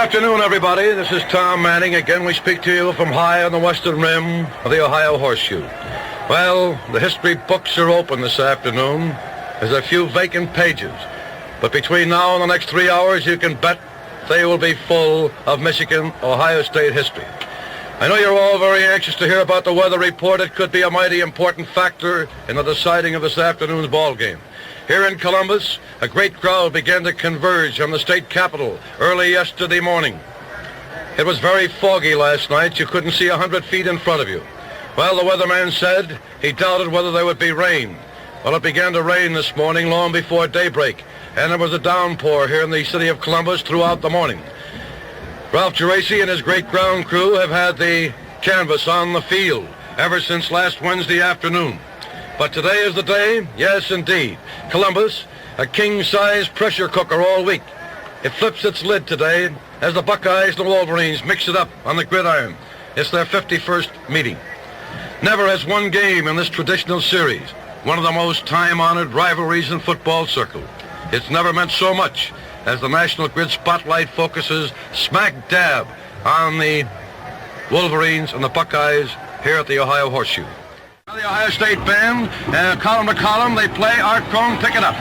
afternoon, everybody. This is Tom Manning. Again, we speak to you from high on the western rim of the Ohio Horseshoe. Well, the history books are open this afternoon. There's a few vacant pages. But between now and the next 3 hours, you can bet they will be full of Michigan-Ohio State history. I know you're all very anxious to hear about the weather report. It could be a mighty important factor in the deciding of this afternoon's ball game. Here in Columbus, a great crowd began to converge on the state capitol early yesterday morning. It was very foggy last night. You couldn't see 100 feet in front of you. Well, the weatherman said he doubted whether there would be rain. Well, it began to rain this morning long before daybreak, and there was a downpour here in the city of Columbus throughout the morning. Ralph Geraci and his great ground crew have had the canvas on the field ever since last Wednesday afternoon. But today is the day, yes, indeed. Columbus, a king-size pressure cooker all week. It flips its lid today as the Buckeyes and the Wolverines mix it up on the gridiron. It's their 51st meeting. Never has one game in this traditional series, one of the most time-honored rivalries in football circle. It's never meant so much as the National Grid spotlight focuses smack dab on the Wolverines and the Buckeyes here at the Ohio Horseshoe. The Ohio State band, column to column, they play Art Crone, Pick It Up.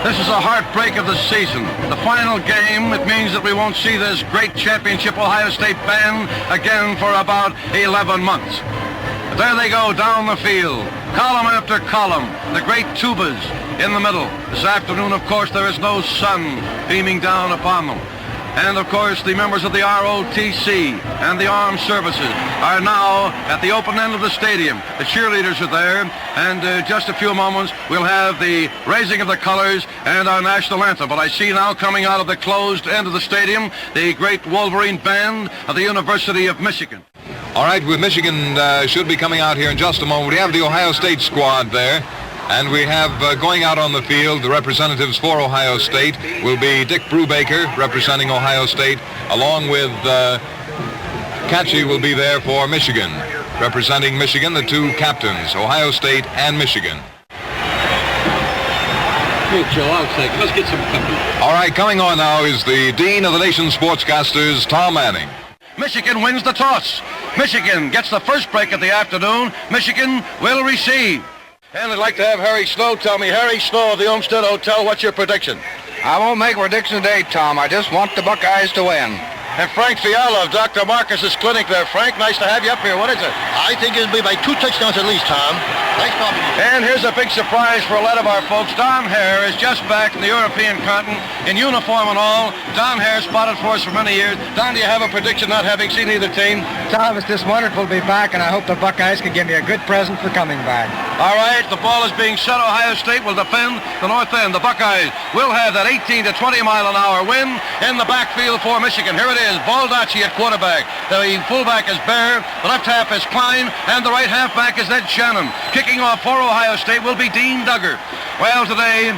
This is a heartbreak of the season. The final game, it means that we won't see this great championship Ohio State band again for about 11 months. But there they go down the field, column after column, the great tubas in the middle. This afternoon, of course, there is no sun beaming down upon them. And, of course, the members of the ROTC and the armed services are now at the open end of the stadium. The cheerleaders are there, and just a few moments we'll have the raising of the colors and our national anthem. But I see now coming out of the closed end of the stadium the great Wolverine band of the University of Michigan. All right, with Michigan should be coming out here in just a moment. We have the Ohio State squad there. And we have going out on the field, the representatives for Ohio State will be Dick Brubaker representing Ohio State, along with Cassady will be there for Michigan. Representing Michigan, the two captains, Ohio State and Michigan. Hey, Joe, I'll take it. Let's get some company. All right, coming on now is the Dean of the Nation's Sportscasters, Tom Manning. Michigan wins the toss. Michigan gets the first break of the afternoon. Michigan will receive. And I'd like to have Harry Snow tell me. Harry Snow of the Olmsted Hotel, what's your prediction? I won't make a prediction today, Tom. I just want the Buckeyes to win. And Frank Fiala of Dr. Marcus's clinic there. Frank, nice to have you up here. What is it? I think it'll be by 2 touchdowns at least, Tom. Thanks for talking to you. And here's a big surprise for a lot of our folks. Don Hare is just back from the European continent in uniform and all. Don Hare spotted for us for many years. Don, do you have a prediction not having seen either team? Tom, it's just wonderful to be back, and I hope the Buckeyes can give me a good present for coming back. All right, the ball is being set. Ohio State will defend the north end. The Buckeyes will have that 18 to 20 mile an hour win in the backfield for Michigan. Here it is, Baldacci at quarterback. The fullback is Bear, the left half is Klein, and the right halfback is Ed Shannon. Kicking off for Ohio State will be Dean Duggar. Well, today,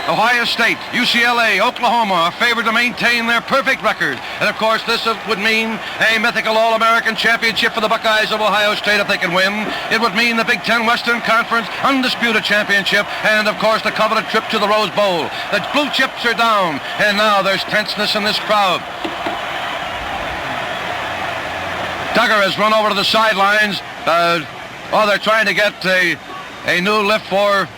Ohio State, UCLA, Oklahoma are favored to maintain their perfect record. And, of course, this would mean a mythical All-American championship for the Buckeyes of Ohio State if they can win. It would mean the Big Ten Western Conference undisputed championship and, of course, the coveted trip to the Rose Bowl. The blue chips are down, and now there's tenseness in this crowd. Duggar has run over to the sidelines. They're trying to get a new lift for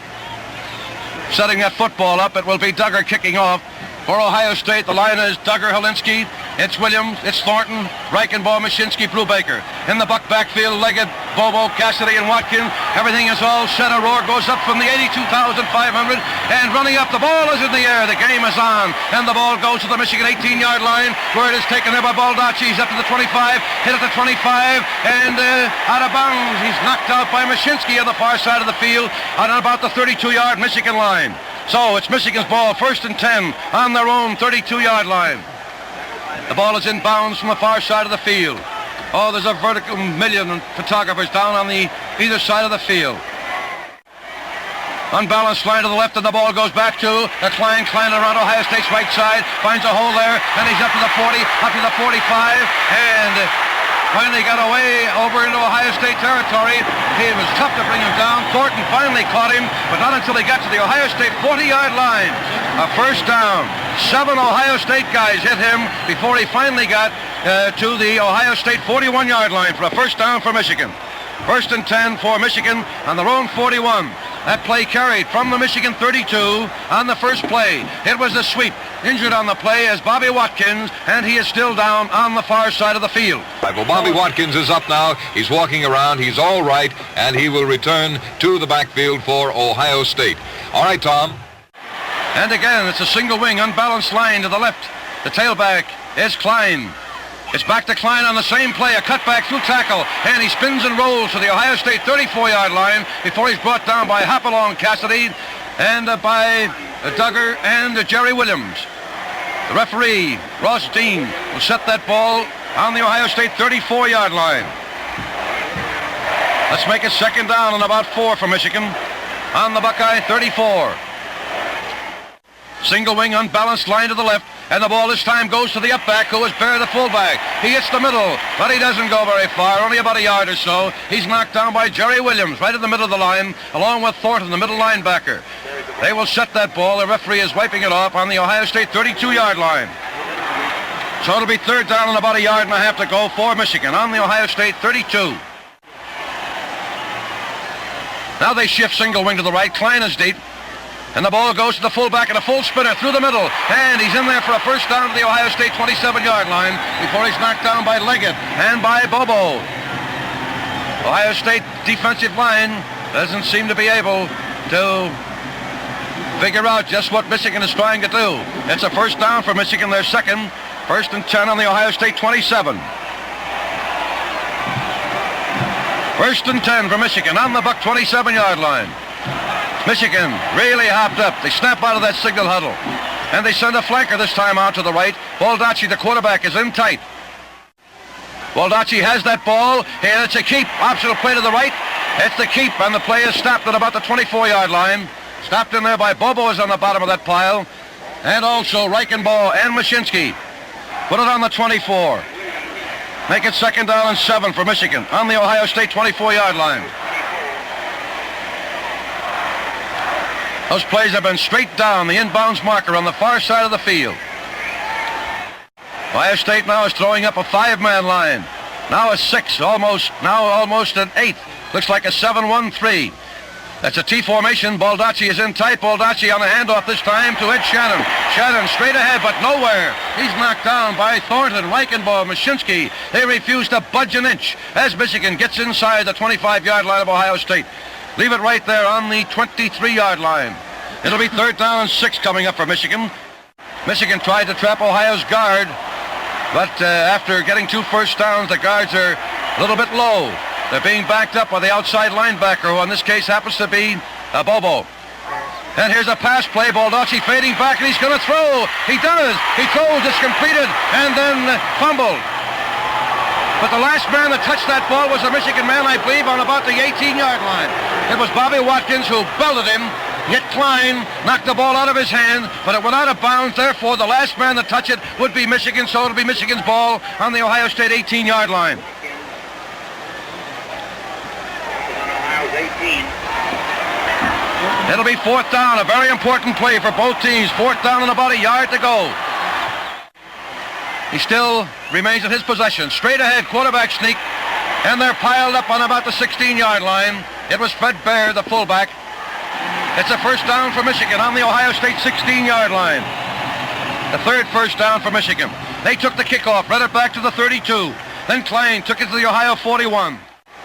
setting that football up. It will be Duggar kicking off. For Ohio State, the line is Duggar, Helinski, It's Williams, it's Thornton, Reichenbaugh, Mashinsky, Brubaker. In the Buck backfield, Leggett, Bobo, Cassady, and Watkins. Everything is all set. A roar goes up from the 82,500, and running up, the ball is in the air. The game is on, and the ball goes to the Michigan 18-yard line, where it is taken there by Baldacci. He's up to the 25, hit at the 25, and out of bounds. He's knocked out by Mashinsky on the far side of the field on about the 32-yard Michigan line. So it's Michigan's ball, 1st and 10 on their own 32-yard line. The ball is in bounds from the far side of the field. Oh, there's a vertical million photographers down on the either side of the field. Unbalanced line to the left, and the ball goes back to Klein. Klein around Ohio State's right side, finds a hole there, and he's up to the 40, up to the 45, and finally got away over into Ohio State territory. It was tough to bring him down. Thornton finally caught him, but not until he got to the Ohio State 40-yard line. A first down. 7 Ohio State guys hit him before he finally got to the Ohio State 41-yard line for a first down for Michigan. 1st and 10 for Michigan on their own 41. That play carried from the Michigan 32 on the first play. It was a sweep. Injured on the play is Bobby Watkins, and he is still down on the far side of the field. Well, Bobby Watkins is up now. He's walking around. He's all right, and he will return to the backfield for Ohio State. All right, Tom. And again, it's a single wing, unbalanced line to the left. The tailback is Klein. It's back to Klein on the same play, a cutback through tackle, and he spins and rolls to the Ohio State 34-yard line before he's brought down by Hopalong, Cassady, and by Duggar and Jerry Williams. The referee, Ross Dean, will set that ball on the Ohio State 34-yard line. Let's make it 2nd down and about 4 for Michigan on the Buckeye 34. Single wing, unbalanced line to the left, and the ball this time goes to the up-back, who is Bear, the fullback. He hits the middle, but he doesn't go very far, only about a yard or so. He's knocked down by Jerry Williams, right in the middle of the line, along with Thornton, the middle linebacker. They will set that ball. The referee is wiping it off on the Ohio State 32-yard line. So it'll be 3rd down and about a yard and a half to go for Michigan on the Ohio State 32. Now they shift single wing to the right. Klein is deep. And the ball goes to the fullback and a full spinner through the middle. And he's in there for a first down to the Ohio State 27-yard line before he's knocked down by Leggett and by Bobo. Ohio State defensive line doesn't seem to be able to figure out just what Michigan is trying to do. It's a first down for Michigan, their second. 1st and 10 on the Ohio State 27. 1st and 10 for Michigan on the Buck 27-yard line. Michigan really hopped up. They snap out of that signal huddle. And they send a flanker this time out to the right. Baldacci, the quarterback, is in tight. Baldacci has that ball. And it's a keep. Optional play to the right. It's the keep, and the play is stopped at about the 24-yard line. Stopped in there by Bobo is on the bottom of that pile. And also Reichenbaugh and Mashinsky. Put it on the 24. Make it 2nd down and 7 for Michigan on the Ohio State 24-yard line. Those plays have been straight down the inbounds marker on the far side of the field. Ohio State now is throwing up a 5-man line. Now a 6, almost an 8. Looks like a 7-1-3. That's a T formation. Baldacci is in tight. Baldacci on the handoff this time to Ed Shannon. Shannon straight ahead, but nowhere. He's knocked down by Thornton, Reichenbaugh, Mashinsky. They refuse to budge an inch as Michigan gets inside the 25-yard line of Ohio State. Leave it right there on the 23-yard line. It'll be 3rd down and 6 coming up for Michigan. Michigan tried to trap Ohio's guard, but after getting 2 first downs, the guards are a little bit low. They're being backed up by the outside linebacker, who in this case happens to be Bobo. And here's a pass play. Baldacci fading back, and he's going to throw. He does. He throws. It's completed, and then fumbled. But the last man that touched that ball was a Michigan man, I believe, on about the 18-yard line. It was Bobby Watkins who belted him, yet Klein knocked the ball out of his hand, but it went out of bounds. Therefore, the last man that touched it would be Michigan, so it'll be Michigan's ball on the Ohio State 18-yard line. It'll be 4th down, a very important play for both teams. 4th down and about a yard to go. He still remains in his possession. Straight ahead, quarterback sneak, and they're piled up on about the 16-yard line. It was Fred Bear, the fullback. It's a first down for Michigan on the Ohio State 16-yard line. The third first down for Michigan. They took the kickoff, read it back to the 32. Then Klein took it to the Ohio 41.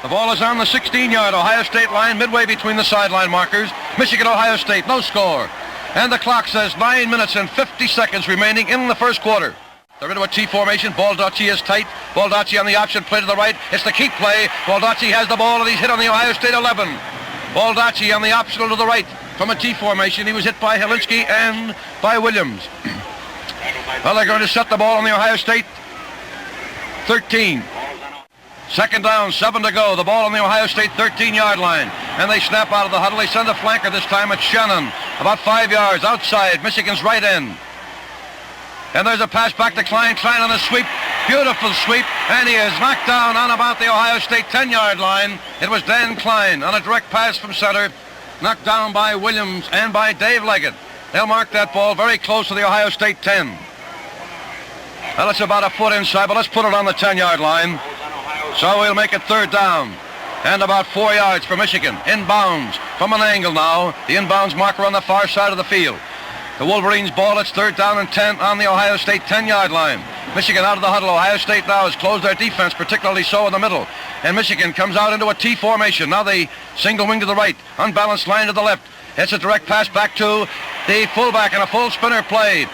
The ball is on the 16-yard Ohio State line, midway between the sideline markers. Michigan, Ohio State, no score. And the clock says 9 minutes and 50 seconds remaining in the first quarter. They're into a T formation. Baldacci is tight. Baldacci on the option play to the right. It's the keep play. Baldacci has the ball and he's hit on the Ohio State 11. Baldacci on the optional to the right from a T formation. He was hit by Helinski and by Williams. Well, they're going to set the ball on the Ohio State 13. Second down, 7 to go. The ball on the Ohio State 13-yard line. And they snap out of the huddle. They send a flanker this time. It's Shannon. About 5 yards outside Michigan's right end. And there's a pass back to Klein. Klein on a sweep. Beautiful sweep. And he is knocked down on about the Ohio State 10-yard line. It was Dan Klein on a direct pass from center. Knocked down by Williams and by Dave Leggett. They'll mark that ball very close to the Ohio State 10. Well, it's about a foot inside, but let's put it on the 10-yard line. So we'll make it third down. And about 4 yards for Michigan. Inbounds from an angle now. The inbounds marker on the far side of the field. The Wolverines ball, it's third down and 10 on the Ohio State 10-yard line. Michigan out of the huddle. Ohio State now has closed their defense, particularly so in the middle. And Michigan comes out into a T formation. Now the single wing to the right, unbalanced line to the left. It's a direct pass back to the fullback and a full spinner play.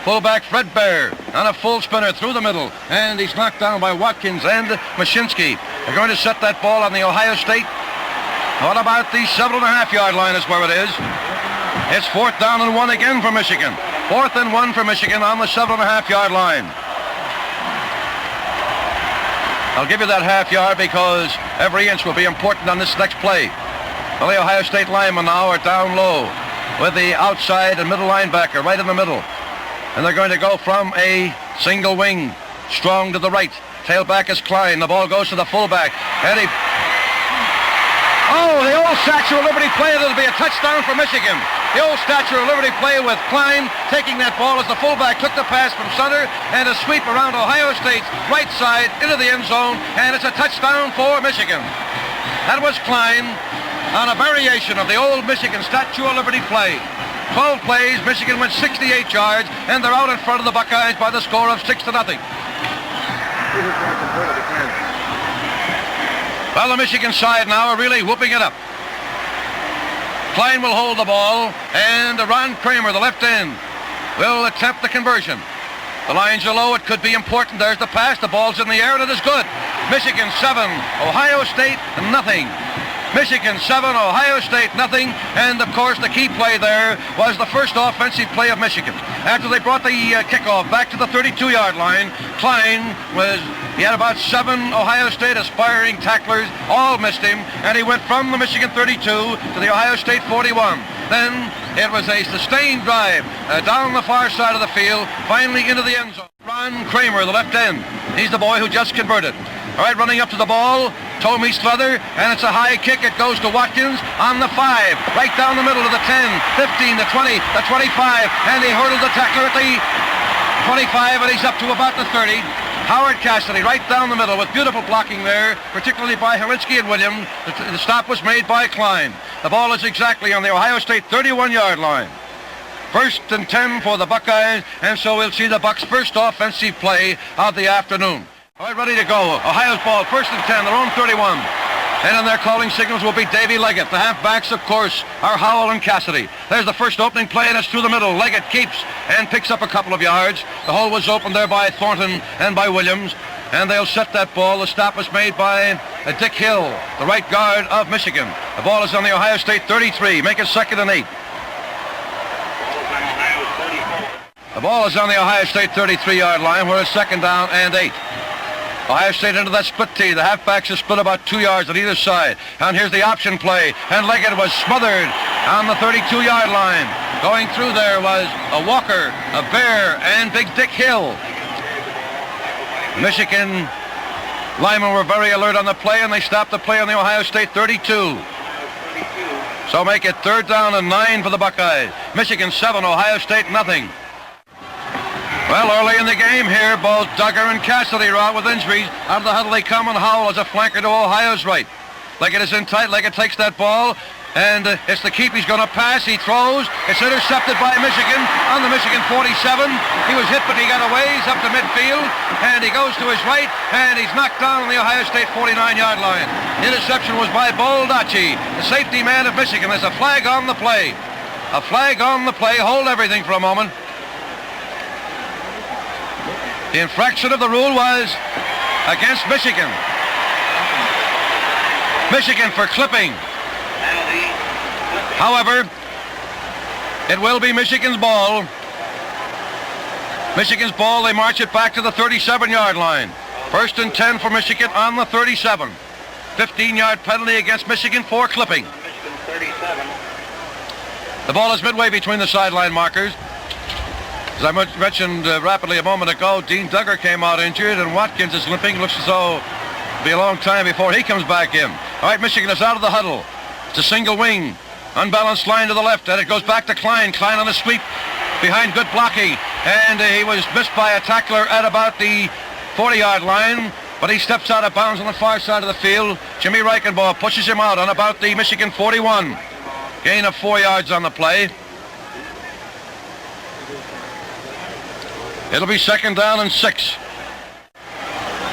Fullback Fred Bear on a full spinner through the middle. And he's knocked down by Watkins and Mashinsky. They're going to set that ball on the Ohio State. What about the 7.5-yard line is where it is. It's fourth down and 1 again for Michigan. 4th and 1 for Michigan on the 7.5-yard line. I'll give you that half yard because every inch will be important on this next play. Well, the Ohio State linemen now are down low with the outside and middle linebacker right in the middle. And they're going to go from a single wing, strong to the right. Tailback is Klein. The ball goes to the fullback. And he... Oh, the old Statue of Liberty play. It'll be a touchdown for Michigan. The old Statue of Liberty play with Klein taking that ball as the fullback took the pass from center and a sweep around Ohio State's right side into the end zone. And it's a touchdown for Michigan. That was Klein on a variation of the old Michigan Statue of Liberty play. 12 plays, Michigan went 68 yards, and they're out in front of the Buckeyes by the score of 6-0. Well, the Michigan side now are really whooping it up. Klein will hold the ball, and Ron Kramer, the left end, will attempt the conversion. The lines are low. It could be important. There's the pass. The ball's in the air, and it is good. Michigan 7, Ohio State nothing. Michigan 7, Ohio State nothing. And, of course, the key play there was the first offensive play of Michigan. After they brought the kickoff back to the 32-yard line, Klein he had about 7 Ohio State aspiring tacklers. All missed him, and he went from the Michigan 32 to the Ohio State 41. Then it was a sustained drive down the far side of the field, finally into the end zone. Ron Kramer, the left end. He's the boy who just converted. All right, running up to the ball, toe meets leather, and it's a high kick. It goes to Watkins on the 5, right down the middle of the 10, 15, the 20, the 25, and he hurdled the tackler at the 25, and he's up to about the 30. Howard Cassady right down the middle with beautiful blocking there, particularly by Helinski and Williams. The stop was made by Klein. The ball is exactly on the Ohio State 31-yard line. 1st and 10 for the Buckeyes, and so we'll see the Bucks' first offensive play of the afternoon. All right, ready to go. Ohio's ball, 1st and 10, their own 31. And in their calling signals will be Davey Leggett. The halfbacks, of course, are Howell and Cassady. There's the first opening play, and it's through the middle. Leggett keeps and picks up a couple of yards. The hole was opened there by Thornton and by Williams. And they'll set that ball. The stop was made by Dick Hill, the right guard of Michigan. The ball is on the Ohio State 33. Make it 2nd and 8. The ball is on the Ohio State 33-yard line, where it's 2nd down and 8. Ohio State into that split tee. The halfbacks are split about 2 yards on either side. And here's the option play. And Leggett was smothered on the 32-yard line. Going through there was a Walker, a Bear, and Big Dick Hill. Michigan linemen were very alert on the play, and they stopped the play on the Ohio State 32. So make it 3rd down and 9 for the Buckeyes. Michigan 7, Ohio State nothing. Well, early in the game here, both Duggar and Cassady are out with injuries. Out of the huddle they come, and Howell is a flanker to Ohio's right. Leggett is in tight. Leggett takes that ball. And it's the keep. He's going to pass. He throws. It's intercepted by Michigan on the Michigan 47. He was hit, but he got away. He's up to midfield. And he goes to his right. And he's knocked down on the Ohio State 49-yard line. The interception was by Baldacci, the safety man of Michigan. There's a flag on the play. A flag on the play. Hold everything for a moment. The infraction of the rule was against Michigan. Michigan for clipping. However, it will be Michigan's ball. Michigan's ball. They march it back to the 37-yard line. 1st and 10 for Michigan on the 37. 15-yard penalty against Michigan for clipping. The ball is midway between the sideline markers. As I mentioned rapidly a moment ago, Dean Duggar came out injured, and Watkins is limping. Looks as though it'll be a long time before he comes back in. All right, Michigan is out of the huddle. It's a single wing. Unbalanced line to the left, and it goes back to Klein. Klein on the sweep behind good blocking. And he was missed by a tackler at about the 40-yard line, but he steps out of bounds on the far side of the field. Jimmy Reichenbaugh pushes him out on about the Michigan 41. Gain of 4 yards on the play. It'll be 2nd down and 6.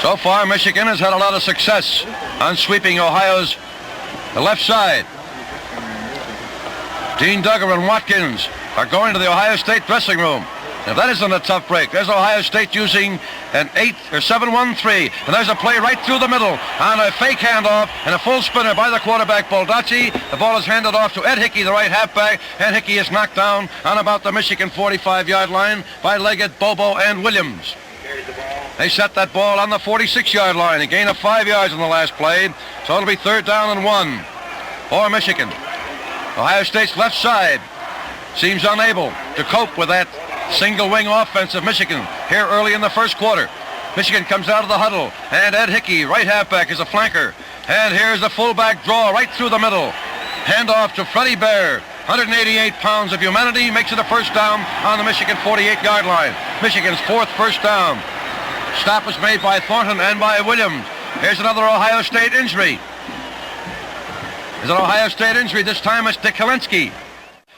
So far, Michigan has had a lot of success on sweeping Ohio's left side. Dean Duggar and Watkins are going to the Ohio State dressing room. If that isn't a tough break, there's Ohio State using an 7-1-3, and there's a play right through the middle on a fake handoff and a full spinner by the quarterback, Baldacci. The ball is handed off to Ed Hickey, the right halfback. Ed Hickey is knocked down on about the Michigan 45-yard line by Leggett, Bobo, and Williams. They set that ball on the 46-yard line, a gain of 5 yards in the last play, so it'll be 3rd down and 1 for Michigan. Ohio State's left side seems unable to cope with that single wing offense of Michigan here early in the first quarter. Michigan comes out of the huddle, and Ed Hickey, right halfback, is a flanker. And here's the fullback draw right through the middle. Handoff to Freddie Bear. 188 pounds of humanity makes it a 1st down on the Michigan 48-yard line. Michigan's 4th first down. Stop was made by Thornton and by Williams. Here's another Ohio State injury. There's an Ohio State injury. This time it's Dikalinsky.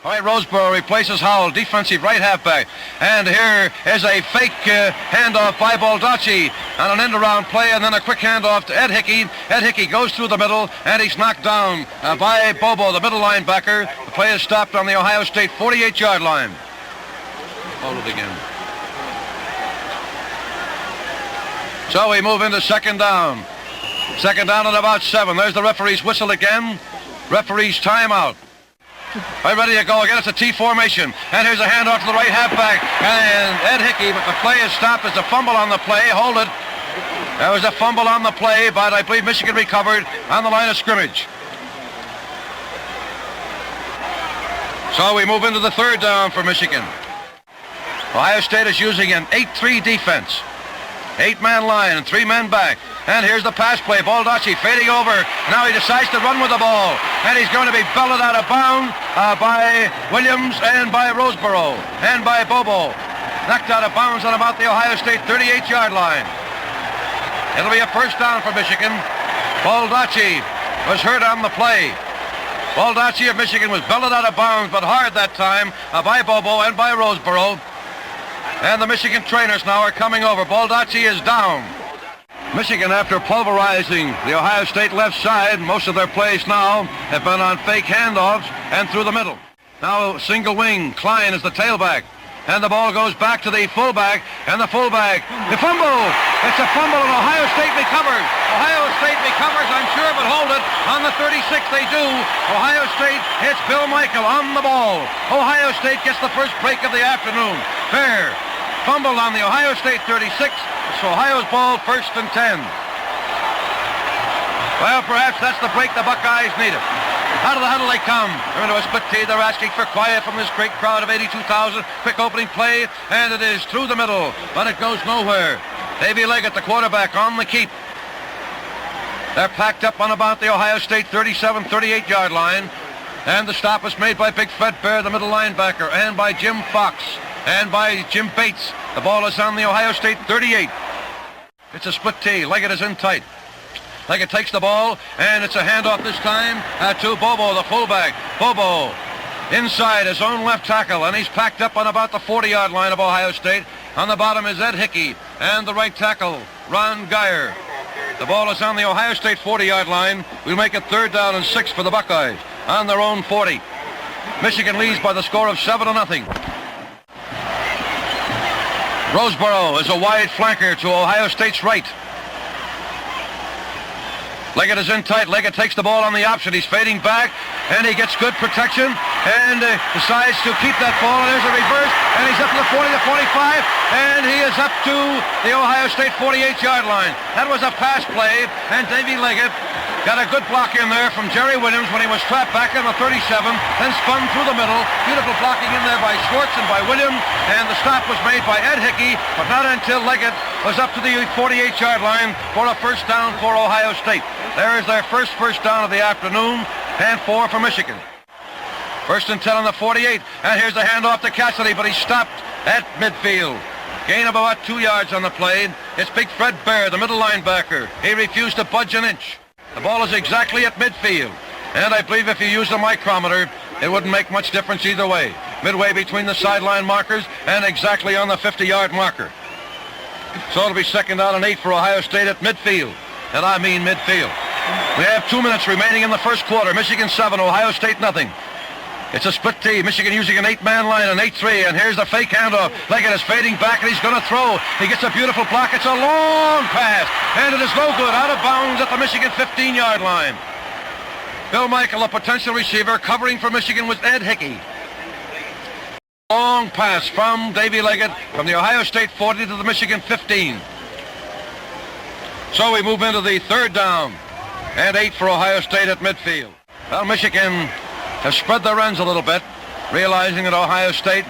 All right, Roseboro replaces Howell, defensive right halfback. And here is a fake handoff by Baldacci on an end-around play, and then a quick handoff to Ed Hickey. Ed Hickey goes through the middle, and he's knocked down by Bobo, the middle linebacker. The play is stopped on the Ohio State 48-yard line. Hold it again. So we move into 2nd down. 2nd down at about 7. There's the referee's whistle again. Referee's timeout. All right, ready to go again. It's a T formation. And here's a handoff to the right halfback. And Ed Hickey, but the play is stopped. There's a fumble on the play. Hold it. There was a fumble on the play, but I believe Michigan recovered on the line of scrimmage. So we move into the 3rd down for Michigan. Ohio State is using an 8-3 defense. 8-man line and 3 men back. And here's the pass play. Baldacci fading over. Now he decides to run with the ball. And he's going to be belted out of bounds by Williams and by Roseboro and by Bobo. Knocked out of bounds on about the Ohio State 38-yard line. It'll be a 1st down for Michigan. Baldacci was hurt on the play. Baldacci of Michigan was belted out of bounds, but hard that time by Bobo and by Roseboro. And the Michigan trainers now are coming over. Baldacci is down. Michigan, after pulverizing the Ohio State left side, most of their plays now have been on fake handoffs and through the middle. Now single wing, Klein is the tailback. And the ball goes back to the fullback, and the fullback, the fumble! It's a fumble, and Ohio State recovers. Ohio State recovers, I'm sure, but hold it. On the 36, they do. Ohio State hits Bill Michael on the ball. Ohio State gets the first break of the afternoon. Fair. Fumbled on the Ohio State 36. It's Ohio's ball, 1st and 10. Well, perhaps that's the break the Buckeyes needed. Out of the huddle they come. They're into a split tee. They're asking for quiet from this great crowd of 82,000. Quick opening play, and it is through the middle, but it goes nowhere. Davey Leggett, the quarterback, on the keep. They're packed up on about the Ohio State 37, 38-yard line. And the stop is made by Big Fred Bear, the middle linebacker, and by Jim Fox, and by Jim Bates. The ball is on the Ohio State 38. It's a split tee. Leggett is in tight. Leggett takes the ball, and it's a handoff this time to Bobo, the fullback. Bobo inside his own left tackle, and he's packed up on about the 40-yard line of Ohio State. On the bottom is Ed Hickey, and the right tackle, Ron Geyer. The ball is on the Ohio State 40-yard line. We'll make it 3rd down and 6 for the Buckeyes on their own 40. Michigan leads by the score of 7-0. Roseboro is a wide flanker to Ohio State's right. Leggett is in tight. Leggett takes the ball on the option. He's fading back, and he gets good protection, and decides to keep that ball, and there's a reverse, and he's up to the 40, the 45, and he is up to the Ohio State 48-yard line. That was a pass play, and Davy Leggett got a good block in there from Jerry Williams when he was trapped back in the 37, then spun through the middle. Beautiful blocking in there by Schwartz and by Williams, and the stop was made by Ed Hickey, but not until Leggett was up to the 48-yard line for a first down for Ohio State. There is their first down of the afternoon, and 4 for Michigan. 1st and 10 on the 48, and here's the handoff to Cassady, but he's stopped at midfield. Gain of about 2 yards on the play. It's Big Fred Bear, the middle linebacker. He refused to budge an inch. The ball is exactly at midfield, and I believe if you use the micrometer, it wouldn't make much difference either way. Midway between the sideline markers and exactly on the 50-yard marker. So it'll be 2nd down and 8 for Ohio State at midfield, and I mean midfield. We have 2 minutes remaining in the first quarter. Michigan 7, Ohio State nothing. It's a split team. Michigan using an 8-man line, an 8-3, and here's the fake handoff. Leggett is fading back, and he's going to throw. He gets a beautiful block. It's a long pass, and it is no good. Out of bounds at the Michigan 15-yard line. Bill Michael, a potential receiver, covering for Michigan with Ed Hickey. Long pass from Davy Leggett from the Ohio State 40 to the Michigan 15. So we move into the 3rd down and 8 for Ohio State at midfield. Well, Michigan have spread their ends a little bit, realizing that Ohio State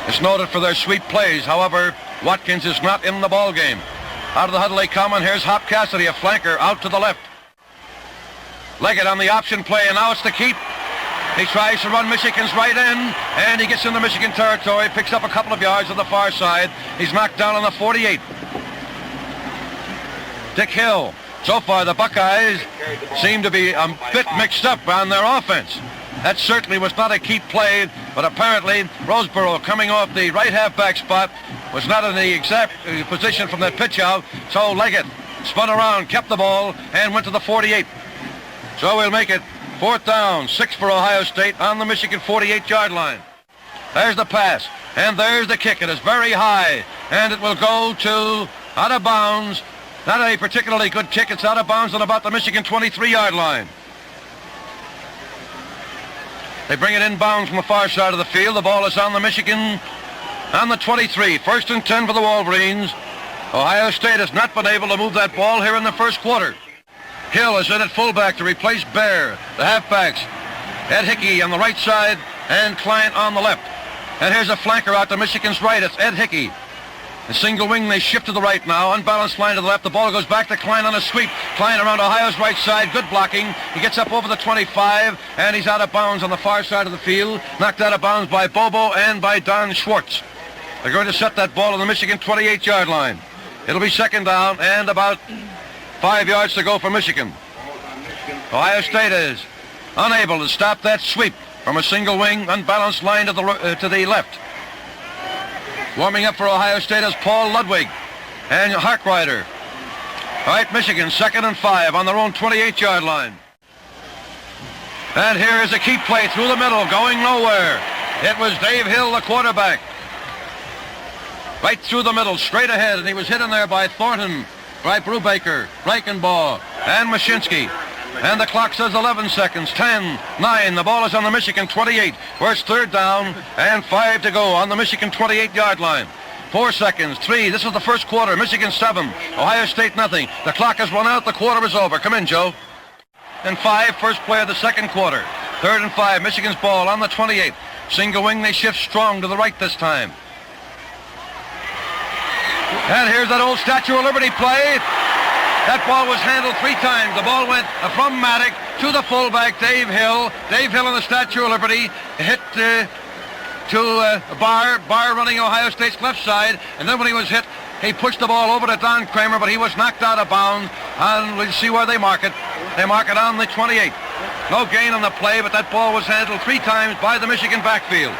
is noted for their sweep plays. However, Watkins is not in the ball game. Out of the huddle they come, and here's Hop Cassady, a flanker, out to the left. Leggett on the option play, and now it's to keep. He tries to run Michigan's right end, and he gets into Michigan territory, picks up a couple of yards on the far side. He's knocked down on the 48. Dick Hill. So far, the Buckeyes seem to be a bit mixed up on their offense. That certainly was not a key play, but apparently Roseboro, coming off the right halfback spot, was not in the exact position from that pitch out. So Leggett spun around, kept the ball, and went to the 48. So we'll make it 4th down, 6 for Ohio State on the Michigan 48-yard line. There's the pass, and there's the kick. It is very high, and it will go to out of bounds. Not a particularly good kick. It's out of bounds on about the Michigan 23-yard line. They bring it inbounds from the far side of the field. The ball is on the Michigan on the 23. 1st and 10 for the Wolverines. Ohio State has not been able to move that ball here in the first quarter. Hill is in at fullback to replace Bear. The halfbacks, Ed Hickey on the right side and Klein on the left. And here's a flanker out to Michigan's right. It's Ed Hickey. The single wing, they shift to the right now. Unbalanced line to the left. The ball goes back to Klein on a sweep. Klein around Ohio's right side. Good blocking. He gets up over the 25, and he's out of bounds on the far side of the field. Knocked out of bounds by Bobo and by Don Schwartz. They're going to set that ball on the Michigan 28-yard line. It'll be 2nd down and about 5 yards to go for Michigan. Ohio State is unable to stop that sweep from a single wing, unbalanced line to the left. Warming up for Ohio State is Paul Ludwig and Harkrider. All right, Michigan, 2nd and 5 on their own 28-yard line. And here is a key play through the middle, going nowhere. It was Dave Hill, the quarterback. Right through the middle, straight ahead, and he was hit in there by Thornton, by Brubaker, Reichenbaugh, and Mashinsky. And the clock says 11 seconds, 10, 9. The ball is on the Michigan 28, where it's 3rd down and 5 to go on the Michigan 28-yard line. 4 seconds, 3. This is the first quarter. Michigan 7, Ohio State nothing. The clock has run out. The quarter is over. Come in, Joe. And 5, first play of the second quarter. 3rd and 5, Michigan's ball on the 28. Single wing, they shift strong to the right this time. And here's that old Statue of Liberty play. That ball was handled 3 times. The ball went from Maddock to the fullback, Dave Hill. Dave Hill on the Statue of Liberty hit to Barr running Ohio State's left side. And then when he was hit, he pushed the ball over to Don Kramer, but he was knocked out of bounds. And we'll see where they mark it. They mark it on the 28. No gain on the play, but that ball was handled 3 times by the Michigan backfield.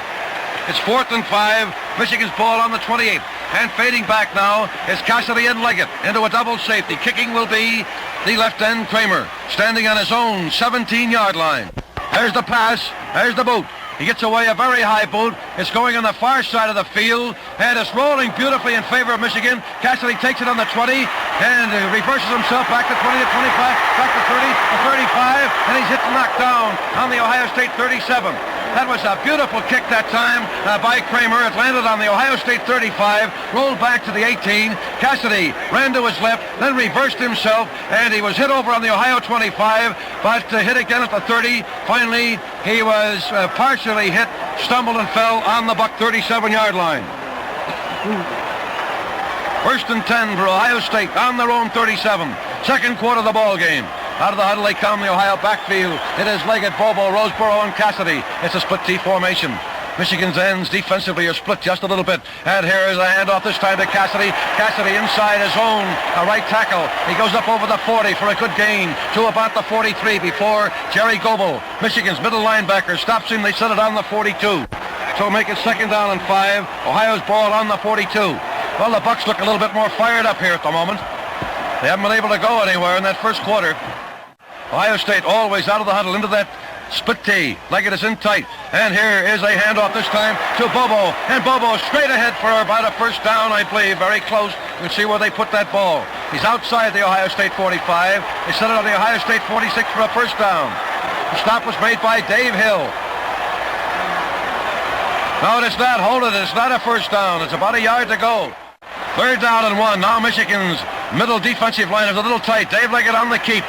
It's 4th and 5. Michigan's ball on the 28. And fading back now is Cassady and Leggett into a double safety. Kicking will be the left end Kramer, standing on his own 17-yard line. There's the pass. There's the boot. He gets away a very high boot. It's going on the far side of the field, and it's rolling beautifully in favor of Michigan. Cassady takes it on the 20, and reverses himself back to 20 to 25, back to 30 to 35, and he's hit and knocked down on the Ohio State 37. That was a beautiful kick that time by Kramer. It landed on the Ohio State 35, rolled back to the 18. Cassady ran to his left, then reversed himself, and he was hit over on the Ohio 25, but hit again at the 30. Finally, he was partially hit, stumbled and fell on the Buck 37-yard line. 1st and 10 for Ohio State on their own 37. Second quarter of the ball game. Out of the huddle they come, the Ohio backfield. It is Leggett, Bobo, Roseboro, and Cassady. It's a split T formation. Michigan's ends defensively are split just a little bit. And here is a handoff this time to Cassady. Cassady inside his own right tackle. He goes up over the 40 for a good gain to about the 43 before Jerry Goebel, Michigan's middle linebacker, stops him. They set it on the 42. So make it 2nd down and 5. Ohio's ball on the 42. Well, the Bucks look a little bit more fired up here at the moment. They haven't been able to go anywhere in that first quarter. Ohio State always out of the huddle into that split T. Leggett is in tight. And here is a handoff this time to Bobo. And Bobo straight ahead for about a first down, I believe. Very close. You can see where they put that ball. He's outside the Ohio State 45. They set it on the Ohio State 46 for a first down. The stop was made by Dave Hill. No, it's not. Hold it. It's not a first down. It's about a yard to go. 3rd down and 1. Now Michigan's middle defensive line is a little tight. Dave Leggett on the keep.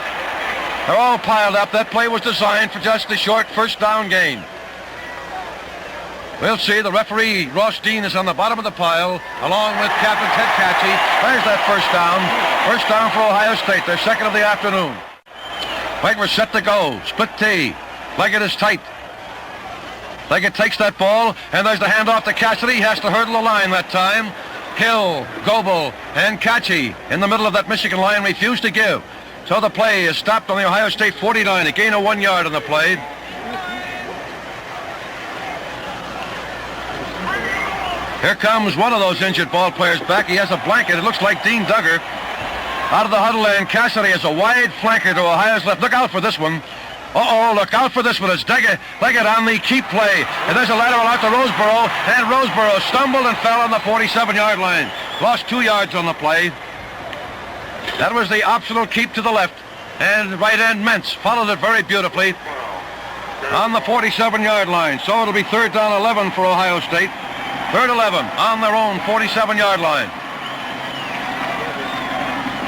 They're all piled up. That play was designed for just a short first down gain. We'll see. The referee, Ross Dean, is on the bottom of the pile, along with Captain Ted Catchy. There's that first down. First down for Ohio State. Their second of the afternoon. Right, we're set to go. Split T. Leggett is tight. Leggett takes that ball, and there's the handoff to Cassady. He has to hurdle the line that time. Hill, Goebel, and Catchy in the middle of that Michigan line refused to give. So the play is stopped on the Ohio State 49, a gain of 1 yard on the play. Here comes one of those injured ball players back. He has a blanket. It looks like Dean Duggar. Out of the huddle, and Cassady is a wide flanker to Ohio's left. Look out for this one. Uh-oh, look out for this one. It's Leggett on the keep play. And there's a lateral out to Roseboro, and Roseboro stumbled and fell on the 47-yard line. Lost 2 yards on the play. That was the optional keep to the left. And right end Mentz followed it very beautifully on the 47-yard line. So it'll be 3rd down 11 for Ohio State. 3rd 11 on their own 47-yard line.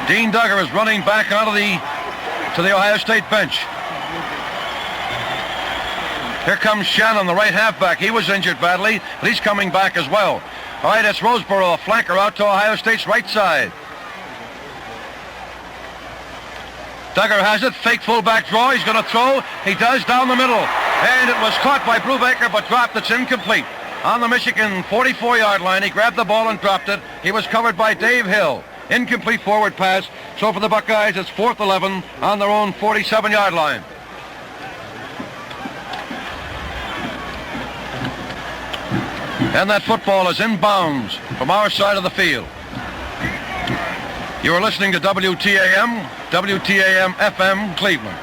Dean Duggar is running back onto to the Ohio State bench. Here comes Shannon, the right halfback. He was injured badly, but he's coming back as well. All right, it's Roseboro, a flanker out to Ohio State's right side. Duggar has it, fake fullback draw. He's going to throw. He does down the middle. And it was caught by Brubaker, but dropped. It's incomplete. On the Michigan 44-yard line, he grabbed the ball and dropped it. He was covered by Dave Hill. Incomplete forward pass. So for the Buckeyes, it's 4th 11 on their own 47-yard line. And that football is in bounds from our side of the field. You are listening to WTAM FM Cleveland.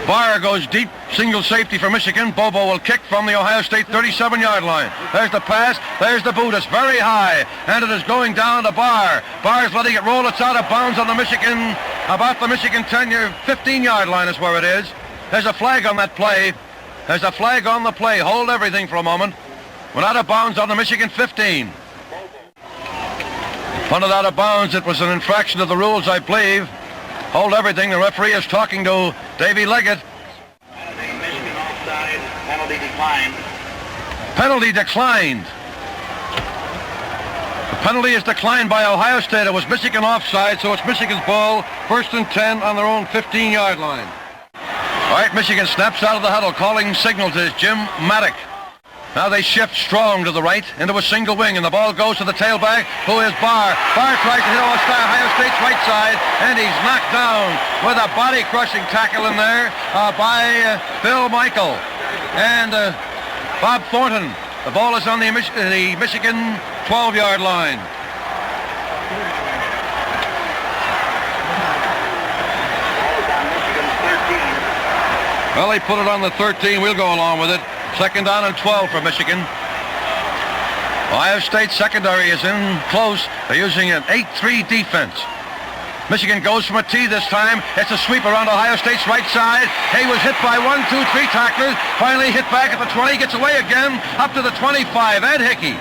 Barr goes deep, single safety for Michigan. Bobo will kick from the Ohio State 37-yard line. There's the pass, there's the boot. It's very high, and it is going down to Barr. Barr's letting it roll. It's out of bounds on the Michigan, about the Michigan 15-yard line is where it is. There's a flag on that play. There's a flag on the play. Hold everything for a moment. Went out of bounds on the Michigan 15. Punted out of bounds. It was an infraction of the rules, I believe. Hold everything. The referee is talking to Davey Leggett. Michigan offside. Penalty declined. Penalty declined. The penalty is declined by Ohio State. It was Michigan offside, so it's Michigan's ball. 1st and 10 on their own 15-yard line. All right, Michigan snaps out of the huddle, calling signal to Jim Maddock. Now they shift strong to the right into a single wing, and the ball goes to the tailback, who is Barr. Barr tries to hit Ohio State's right side, and he's knocked down with a body-crushing tackle in there by Bill Michael and Bob Thornton. The ball is on the Michigan 12-yard line. Well, they put it on the 13. We'll go along with it. Second down and 12 for Michigan. Ohio State secondary is in close. They're using an 8-3 defense. Michigan goes from a T this time. It's a sweep around Ohio State's right side. He was hit by 1, 2, 3 tacklers. Finally hit back at the 20. Gets away again up to the 25. Ed Hickey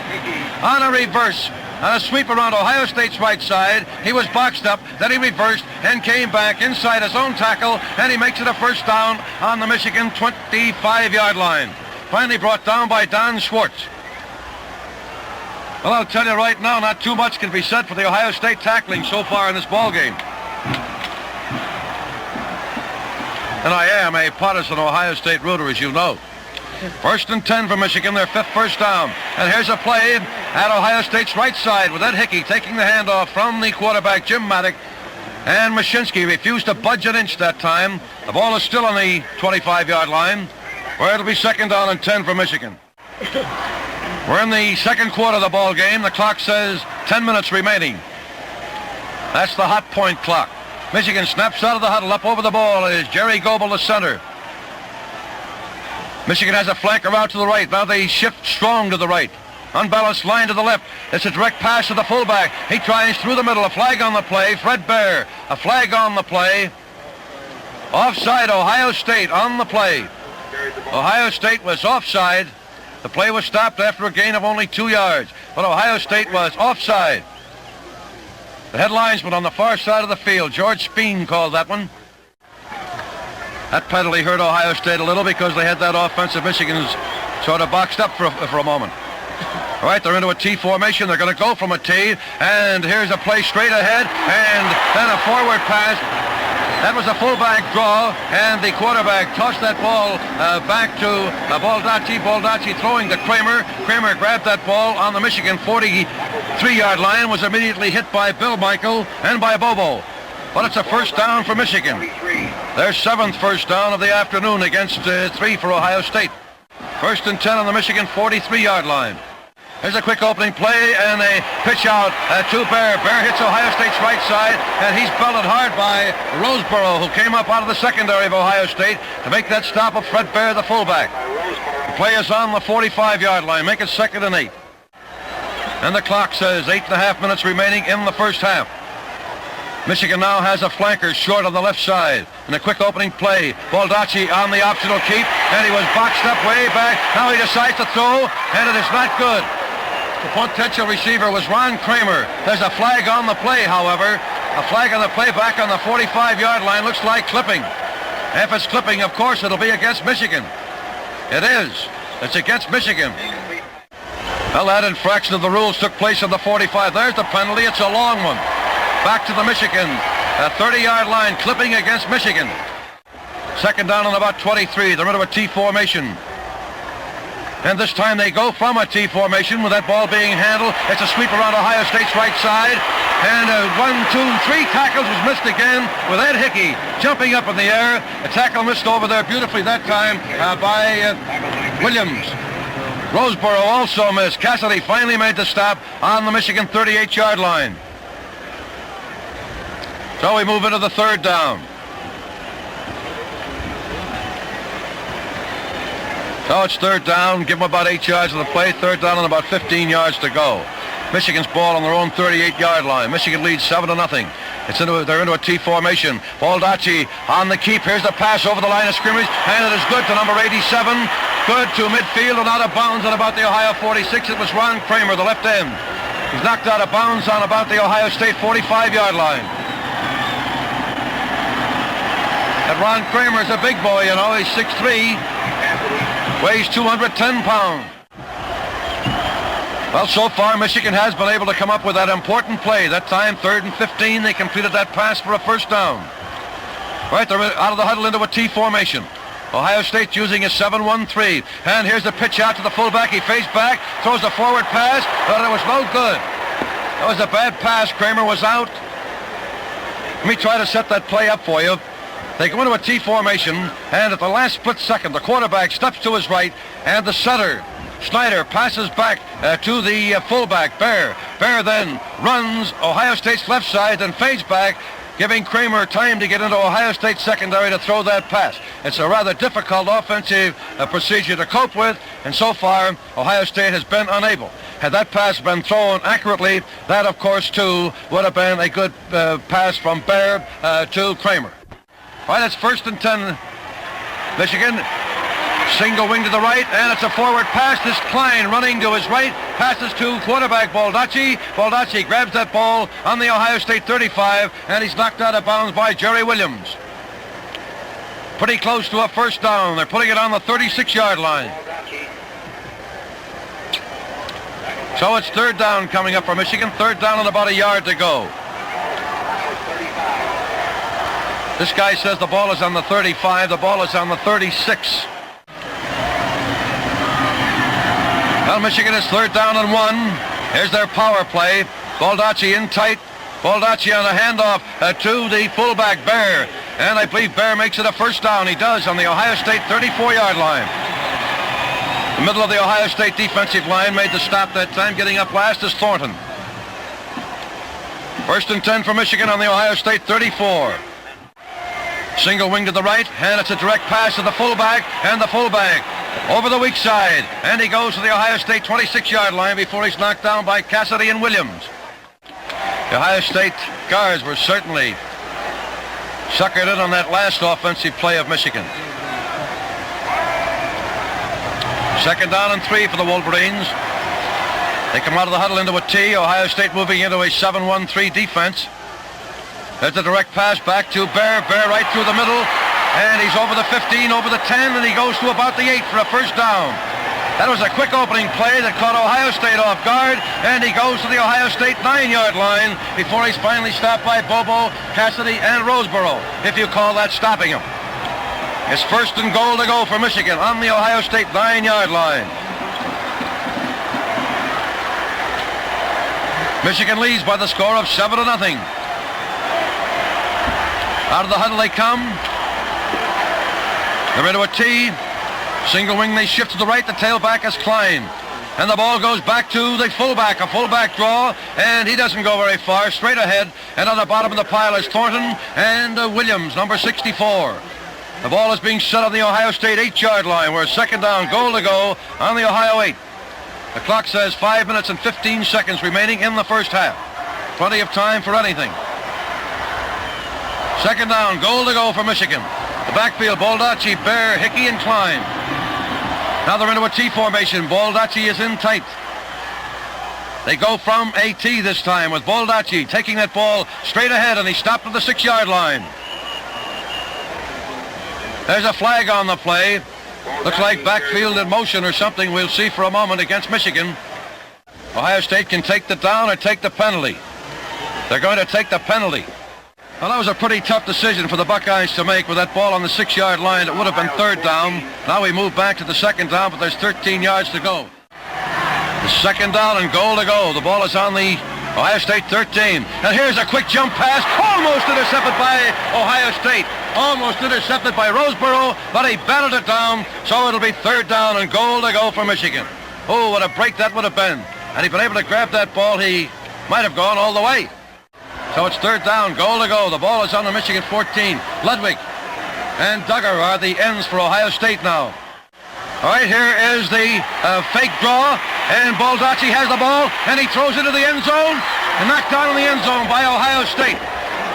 on a reverse. On a sweep around Ohio State's right side. He was boxed up. Then he reversed and came back inside his own tackle. And he makes it a first down on the Michigan 25-yard line. Finally brought down by Don Schwartz. Well, I'll tell you right now, not too much can be said for the Ohio State tackling so far in this ball game. And I am a partisan Ohio State rooter, as you know. First and 10 for Michigan, their 5th first down. And here's a play at Ohio State's right side with Ed Hickey taking the handoff from the quarterback, Jim Maddock. And Mashinsky refused to budge an inch that time. The ball is still on the 25-yard line, where it'll be second down and 10 for Michigan. We're in the second quarter of the ball game. The clock says 10 minutes remaining. That's the hot point clock. Michigan snaps out of the huddle. Up over the ball is Jerry Goebel, the center. Michigan has a flanker out to the right. Now they shift strong to the right. Unbalanced line to the left. It's a direct pass to the fullback. He tries through the middle. A flag on the play. Fred Bear. A flag on the play. Offside, Ohio State on the play. Ohio State was offside. The play was stopped after a gain of only 2 yards. But Ohio State was offside. The head linesman on the far side of the field, George Speen, called that one. That penalty hurt Ohio State a little because they had that offensive Michigan's sort of boxed up for a moment. All right, they're into a T formation. They're going to go from a T, and here's a play straight ahead, and then a forward pass. That was a fullback draw, and the quarterback tossed that ball back to Baldacci. Baldacci throwing to Kramer. Kramer grabbed that ball on the Michigan 43-yard line, was immediately hit by Bill Michael and by Bobo. But it's a first down for Michigan. Their 7th first down of the afternoon against 3 for Ohio State. First and 10 on the Michigan 43-yard line. There's a quick opening play and a pitch out to Bear. Bear hits Ohio State's right side, and he's belted hard by Roseborough, who came up out of the secondary of Ohio State to make that stop of Fred Bear, the fullback. The play is on the 45-yard line. Make it 2nd and 8. And the clock says 8.5 minutes remaining in the first half. Michigan now has a flanker short on the left side. And a quick opening play. Baldacci on the optional keep, and he was boxed up way back. Now he decides to throw, and it is not good. The potential receiver was Ron Kramer. There's a flag on the play, however. A flag on the play back on the 45-yard line. Looks like clipping. If it's clipping, of course, it'll be against Michigan. It is. It's against Michigan. Well, that infraction of the rules took place on the 45. There's the penalty. It's a long one. Back to the Michigan 30-yard line, clipping against Michigan. Second down on about 23. They're into a T formation. And this time they go from a T formation with that ball being handled. It's a sweep around Ohio State's right side. And 1, 2, 3 tackles was missed again with Ed Hickey jumping up in the air. A tackle missed over there beautifully that time by Williams. Roseborough also missed. Cassady finally made the stop on the Michigan 38-yard line. So we move into the third down. So it's third down. Give them about 8 yards of the play. Third down and about 15 yards to go. Michigan's ball on their own 38-yard line. Michigan leads 7-0. They're into a T formation. Baldacci on the keep. Here's the pass over the line of scrimmage, and it is good to number 87. Good to midfield and out of bounds at about the Ohio 46. It was Ron Kramer, the left end. He's knocked out of bounds on about the Ohio State 45-yard line. And Ron Kramer is a big boy, you know. He's 6'3", weighs 210 pounds. Well, so far, Michigan has been able to come up with that important play. That time, 3rd and 15, they completed that pass for a first down. Right, they're out of the huddle into a T formation. Ohio State using a 7-1-3. And here's the pitch out to the fullback. He fades back, throws a forward pass, but it was no good. That was a bad pass. Kramer was out. Let me try to set that play up for you. They go into a T formation, and at the last split second, the quarterback steps to his right, and the setter, Snyder, passes back to the fullback, Bear. Bear then runs Ohio State's left side and fades back, giving Kramer time to get into Ohio State's secondary to throw that pass. It's a rather difficult offensive procedure to cope with, and so far, Ohio State has been unable. Had that pass been thrown accurately, that, of course, too, would have been a good pass from Bear to Kramer. All right, it's 1st and 10. Michigan, single wing to the right, and it's a forward pass. This Klein running to his right, passes to quarterback Baldacci. Baldacci grabs that ball on the Ohio State 35, and he's knocked out of bounds by Jerry Williams. Pretty close to a first down. They're putting it on the 36-yard line. So it's 3rd down coming up for Michigan. 3rd down and about a yard to go. This guy says the ball is on the 35. The ball is on the 36. Well, Michigan is 3rd down and 1. Here's their power play. Baldacci in tight. Baldacci on a handoff to the fullback, Bear. And I believe Bear makes it a first down. He does on the Ohio State 34-yard line. The middle of the Ohio State defensive line made the stop that time. Getting up last is Thornton. 1st and 10 for Michigan on the Ohio State 34. Single wing to the right, and it's a direct pass to the fullback, and the fullback over the weak side. And he goes to the Ohio State 26-yard line before he's knocked down by Cassady and Williams. The Ohio State guards were certainly suckered in on that last offensive play of Michigan. 2nd down and 3 for the Wolverines. They come out of the huddle into a T. Ohio State moving into a 7-1-3 defense. There's a direct pass back to Bear. Bear right through the middle. And he's over the 15, over the 10, and he goes to about the 8 for a first down. That was a quick opening play that caught Ohio State off guard, and he goes to the Ohio State 9-yard line before he's finally stopped by Bobo, Cassady, and Roseboro, if you call that stopping him. It's 1st and goal to go for Michigan on the Ohio State 9-yard line. Michigan leads by the score of 7-0. Out of the huddle they come. They're into a T. Single wing, they shift to the right. The tailback is Klein. And the ball goes back to the fullback, a fullback draw, and he doesn't go very far, straight ahead. And on the bottom of the pile is Thornton and Williams, number 64. The ball is being set on the Ohio State 8-yard line. We're 2nd down, goal to go on the Ohio 8. The clock says 5 minutes and 15 seconds remaining in the first half. Plenty of time for anything. 2nd down, goal to go for Michigan. The backfield, Baldacci, Bear, Hickey, and Klein. Now they're into a T formation. Baldacci is in tight. They go from a T this time with Baldacci taking that ball straight ahead, and he stopped at the 6-yard line. There's a flag on the play. Looks like backfield in motion or something. We'll see for a moment against Michigan. Ohio State can take the down or take the penalty. They're going to take the penalty. Well, that was a pretty tough decision for the Buckeyes to make with that ball on the 6-yard line. It would have been 3rd down. Now we move back to the 2nd down, but there's 13 yards to go. The 2nd down and goal to go. The ball is on the Ohio State 13. And here's a quick jump pass. Almost intercepted by Ohio State. Almost intercepted by Roseboro, but he batted it down, so it'll be 3rd down and goal to go for Michigan. Oh, what a break that would have been. Had he been able to grab that ball, he might have gone all the way. So it's 3rd down, goal to go. The ball is on the Michigan 14. Ludwig and Duggar are the ends for Ohio State now. All right, here is the fake draw, and Baldacci has the ball, and he throws it into the end zone, and knocked down in the end zone by Ohio State.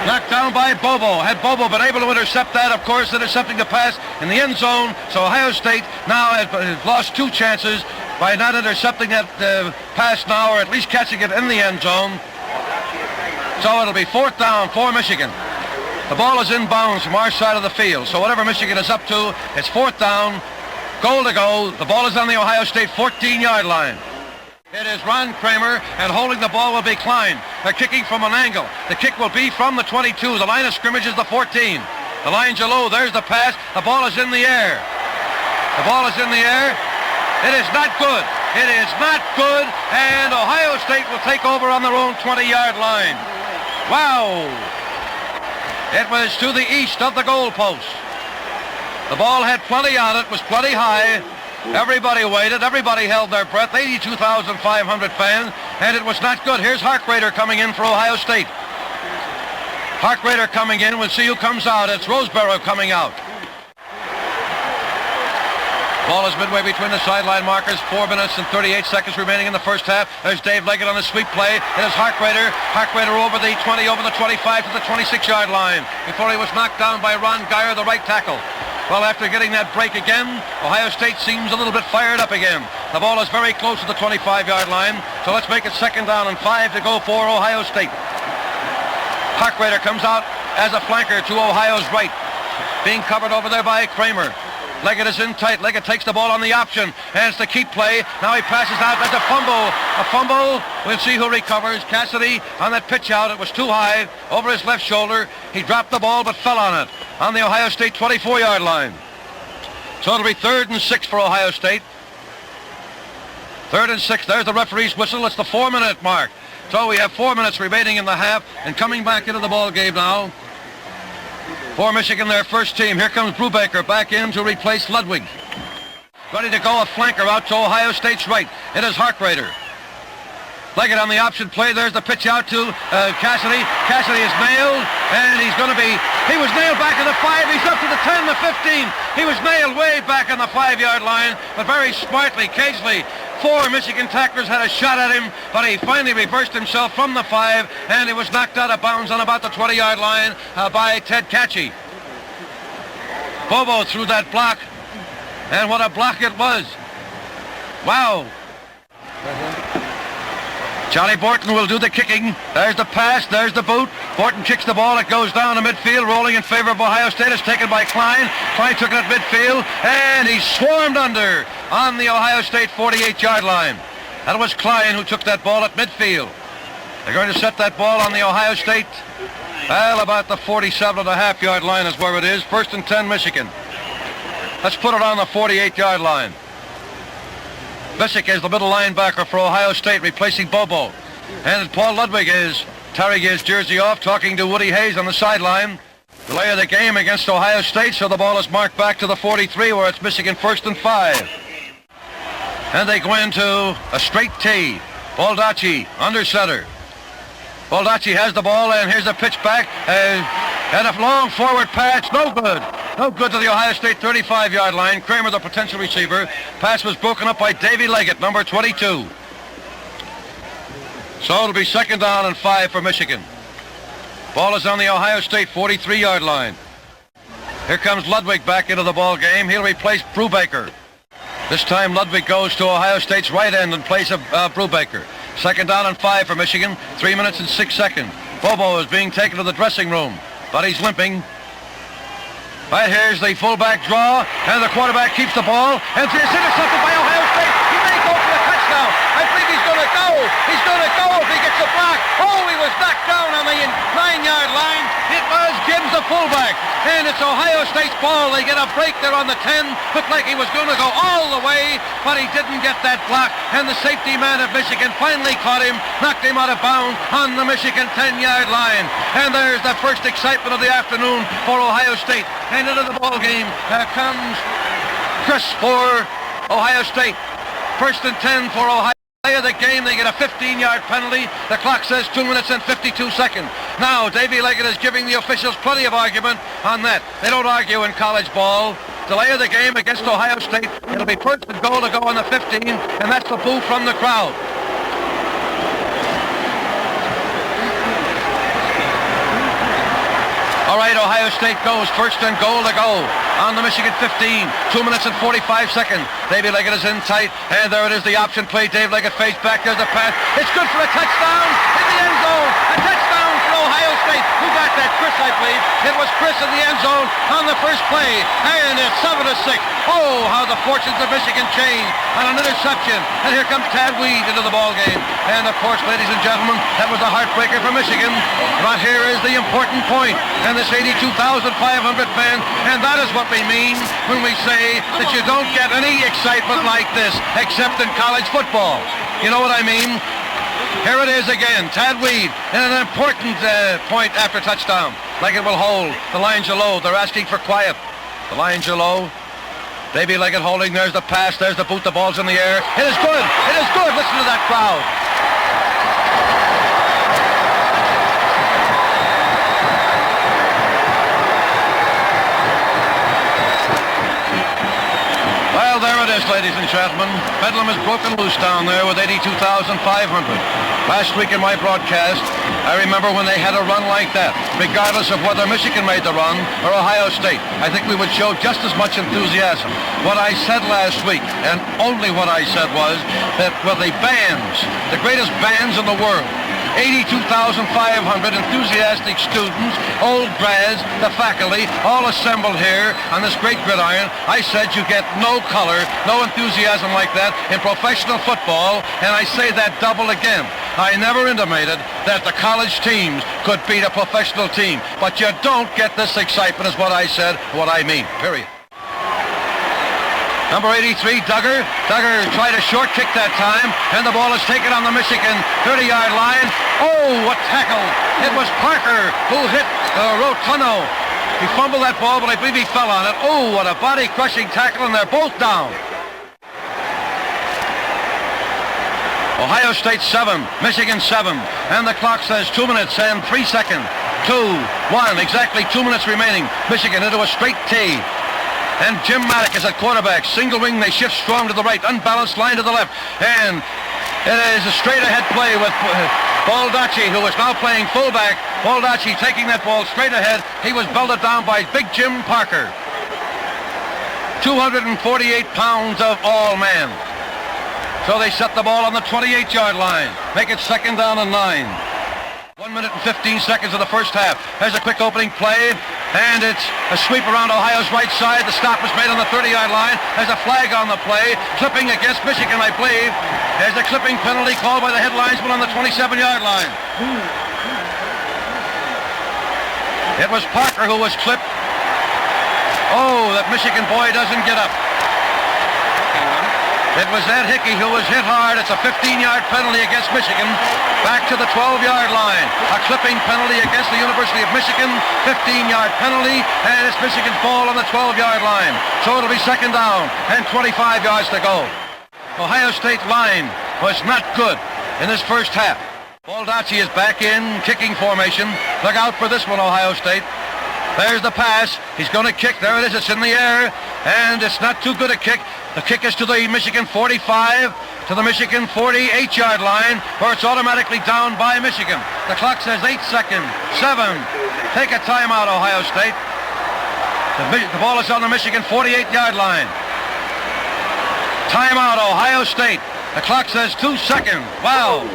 Knocked down by Bobo. Had Bobo been able to intercept that, of course, intercepting the pass in the end zone, so Ohio State now has lost 2 chances by not intercepting that pass now, or at least catching it in the end zone. So it'll be 4th down for Michigan. The ball is inbounds from our side of the field, so whatever Michigan is up to, it's 4th down. Goal to go. The ball is on the Ohio State 14-yard line. It is Ron Kramer, and holding the ball will be Klein. They're kicking from an angle. The kick will be from the 22. The line of scrimmage is the 14. The lines are low. There's the pass. The ball is in the air. The ball is in the air. It is not good. It is not good. And Ohio State will take over on their own 20-yard line. Wow. It was to the east of the goalpost. The ball had plenty on it, was plenty high. Everybody waited. Everybody held their breath. 82,500 fans. And it was not good. Here's Harkrader coming in for Ohio State. Harkrader coming in. We'll see who comes out. It's Roseborough coming out. Ball is midway between the sideline markers. 4 minutes and 38 seconds remaining in the first half. There's Dave Leggett on a sweep play. It is Harkrader. Harkrader over the 20, over the 25 to the 26-yard line before he was knocked down by Ron Geyer, the right tackle. Well, after getting that break again, Ohio State seems a little bit fired up again. The ball is very close to the 25-yard line, so let's make it 2nd down and 5 to go for Ohio State. Harkrader comes out as a flanker to Ohio's right, being covered over there by Kramer. Leggett is in tight. Leggett takes the ball on the option, and it's the keep play. Now he passes out. That's a fumble. A fumble. We'll see who recovers. Cassady on that pitch out. It was too high over his left shoulder. He dropped the ball but fell on it on the Ohio State 24-yard line. So it'll be 3rd and 6 for Ohio State. 3rd and 6. There's the referee's whistle. It's the 4-minute mark. So we have 4 minutes remaining in the half, and coming back into the ball game now for Michigan, their first team. Here comes Brubaker back in to replace Ludwig. Ready to go, a flanker out to Ohio State's right. It is Harkrader. Leggett on the option play. There's the pitch out to Cassady. Cassady is nailed, and he was nailed back in the 5. He's up to the 10, the 15. He was nailed way back on the 5-yard line, but very smartly, cagely. 4 Michigan tacklers had a shot at him, but he finally reversed himself from the 5, and he was knocked out of bounds on about the 20-yard line by Ted Catchy. Bobo threw that block, and what a block it was. Wow. Charlie Borton will do the kicking. There's the pass. There's the boot. Borton kicks the ball. It goes down to midfield, rolling in favor of Ohio State. It's taken by Klein. Klein took it at midfield, and he swarmed under on the Ohio State 48-yard line. That was Klein who took that ball at midfield. They're going to set that ball on the Ohio State. Well, about the 47.5-yard line is where it is. 1st and 10, Michigan. Let's put it on the 48-yard line. Visick is the middle linebacker for Ohio State, replacing Bobo. And Paul Ludwig is tearing his jersey off, talking to Woody Hayes on the sideline. Delay of the game against Ohio State, so the ball is marked back to the 43, where it's Michigan 1st and 5. And they go into a straight T. Baldacci under center. Baldacci has the ball, and here's a pitch back, and a long forward pass, no good. No good to the Ohio State 35-yard line. Kramer, the potential receiver. Pass was broken up by Davey Leggett, number 22. So it'll be 2nd down and 5 for Michigan. Ball is on the Ohio State 43-yard line. Here comes Ludwig back into the ball game. He'll replace Brubaker. This time Ludwig goes to Ohio State's right end in place of Brubaker. 2nd down and 5 for Michigan. 3 minutes and 6 seconds. Bobo is being taken to the dressing room, but he's limping. Right, here's the fullback draw, and the quarterback keeps the ball, and it's intercepted by Ohio State. He may go for the touchdown. I believe he's going to go. He's going to go if he gets a block. Oh, he was knocked down on the 9-yard line. It was Gibbs, the fullback, and it's Ohio State's ball. They get a break there on the 10. Looked like he was going to go all the way, but he didn't get that block, and the safety man of Michigan finally caught him, knocked him out of bounds on the Michigan 10-yard line. And there's the first excitement of the afternoon for Ohio State. And into the ball game comes Chris for Ohio State. 1st and 10 for Ohio. The game, they get a 15-yard penalty. The clock says 2 minutes and 52 seconds. Now, Davey Leggett is giving the officials plenty of argument on that. They don't argue in college ball. Delay of the game against Ohio State. It'll be 1st and goal to go on the 15, and that's the boo from the crowd. All right, Ohio State goes 1st and goal to go on the Michigan 15. 2 minutes and 45 seconds. Davey Leggett is in tight, and there it is, the option play. Dave Leggett fades back. There's a pass. It's good for a touchdown in the end zone. A touchdown for Ohio State. Who got that? Chris, I believe. It was Chris in the end zone on the first play, and it's 7-6. Oh, how the fortunes of Michigan change on an interception. And here comes Tad Weed into the ball game. And of course, ladies and gentlemen, that was a heartbreaker for Michigan. But here is the important point, and this 82,500 fans, and that is what we mean when we say that you don't get any excitement like this except in college football. You know what I mean? Here it is again, Tad Weed, and an important point after touchdown. Leggett will hold. The lines are low. They're asking for quiet. The lines are low. Davey Leggett holding. There's the pass. There's the boot. The ball's in the air. It is good. It is good. Listen to that crowd. Well, there it is, ladies and gentlemen. Bedlam is broken loose down there with 82,500. Last week in my broadcast, I remember when they had a run like that, regardless of whether Michigan made the run or Ohio State. I think we would show just as much enthusiasm. What I said last week, and only what I said, was that, well, the bands, the greatest bands in the world, 82,500 enthusiastic students, old grads, the faculty, all assembled here on this great gridiron. I said you get no color, no enthusiasm like that in professional football, and I say that double again. I never intimated that the college teams could beat a professional team, but you don't get this excitement is what I said, what I mean, period. Number 83, Duggar. Duggar tried a short kick that time, and the ball is taken on the Michigan 30-yard line. Oh, what tackle! It was Parker who hit Rotuno. He fumbled that ball, but I believe he fell on it. Oh, what a body-crushing tackle, and they're both down. Ohio State 7, Michigan 7, and the clock says 2 minutes and 3 seconds. 2, 1, exactly 2 minutes remaining. Michigan into a straight T. And Jim Maddock is at quarterback. Single wing, they shift strong to the right. Unbalanced line to the left. And it is a straight ahead play with Baldacci, who is now playing fullback. Baldacci taking that ball straight ahead. He was belted down by Big Jim Parker. 248 pounds of all man. So they set the ball on the 28-yard line. Make it 2nd down and 9. 1 minute and 15 seconds of the first half. There's a quick opening play, and it's a sweep around Ohio's right side. The stop is made on the 30-yard line. There's a flag on the play. Clipping against Michigan, I believe. There's a clipping penalty called by the head linesman on the 27-yard line. It was Parker who was clipped. Oh, that Michigan boy doesn't get up. It was Ed Hickey who was hit hard. It's a 15-yard penalty against Michigan. Back to the 12-yard line. A clipping penalty against the University of Michigan. 15-yard penalty, and it's Michigan's ball on the 12-yard line. So it'll be 2nd down and 25 yards to go. Ohio State line was not good in this first half. Baldacci is back in kicking formation. Look out for this one, Ohio State. There's the pass. He's going to kick. There it is. It's in the air, and it's not too good a kick. The kick is to the Michigan 45, to the Michigan 48-yard line, where it's automatically down by Michigan. The clock says 8 seconds. 7. Take a timeout, Ohio State. The ball is on the Michigan 48-yard line. Timeout, Ohio State. The clock says 2 seconds. Wow.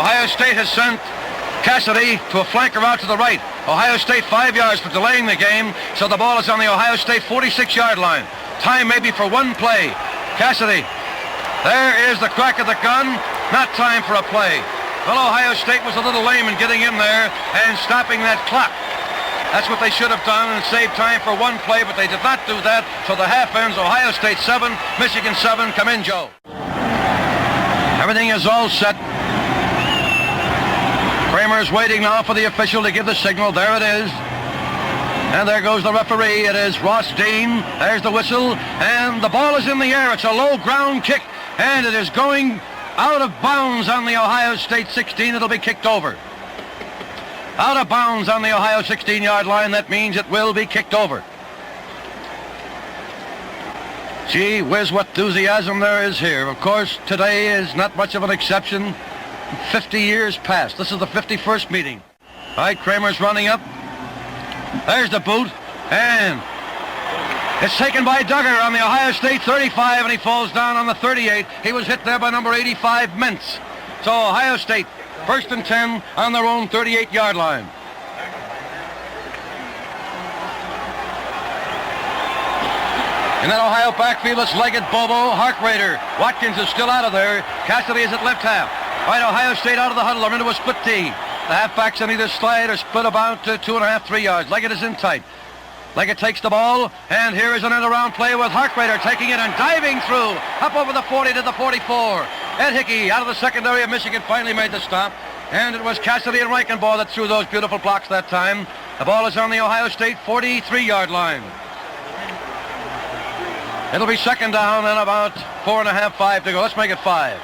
Ohio State has sent Cassady to a flanker out to the right. Ohio State 5 yards for delaying the game, so the ball is on the Ohio State 46-yard line. Time maybe for one play. Cassady. There is the crack of the gun. Not time for a play. Well, Ohio State was a little lame in getting in there and stopping that clock. That's what they should have done and saved time for one play, but they did not do that. So the half ends Ohio State 7, Michigan 7. Come in, Joe. Everything is all set. Kramer's waiting now for the official to give the signal. There it is. And there goes the referee. It is Ross Dean. There's the whistle. And the ball is in the air. It's a low ground kick. And it is going out of bounds on the Ohio State 16. It'll be kicked over. Out of bounds on the Ohio 16-yard line. That means it will be kicked over. Gee whiz, what enthusiasm there is here. Of course, today is not much of an exception. 50 years past. This is the 51st meeting. All right, Kramer's running up. There's the boot. And it's taken by Duggar on the Ohio State 35, and he falls down on the 38. He was hit there by number 85, Mintz. So Ohio State, 1st and 10 on their own 38-yard line. In that Ohio backfield, it's Leggett, Bobo, Harkrader. Watkins is still out of there. Cassady is at left half. All right, Ohio State out of the huddle. They're into a split tee. The halfbacks on either side are split about 2.5, 3 yards. Leggett is in tight. Leggett takes the ball, and here is an end-around play with Harkrader taking it and diving through, up over the 40 to the 44. Ed Hickey, out of the secondary of Michigan, finally made the stop, and it was Cassady and Reichenbaugh that threw those beautiful blocks that time. The ball is on the Ohio State 43-yard line. It'll be second down and about 4.5, 5 to go. Let's make it 5.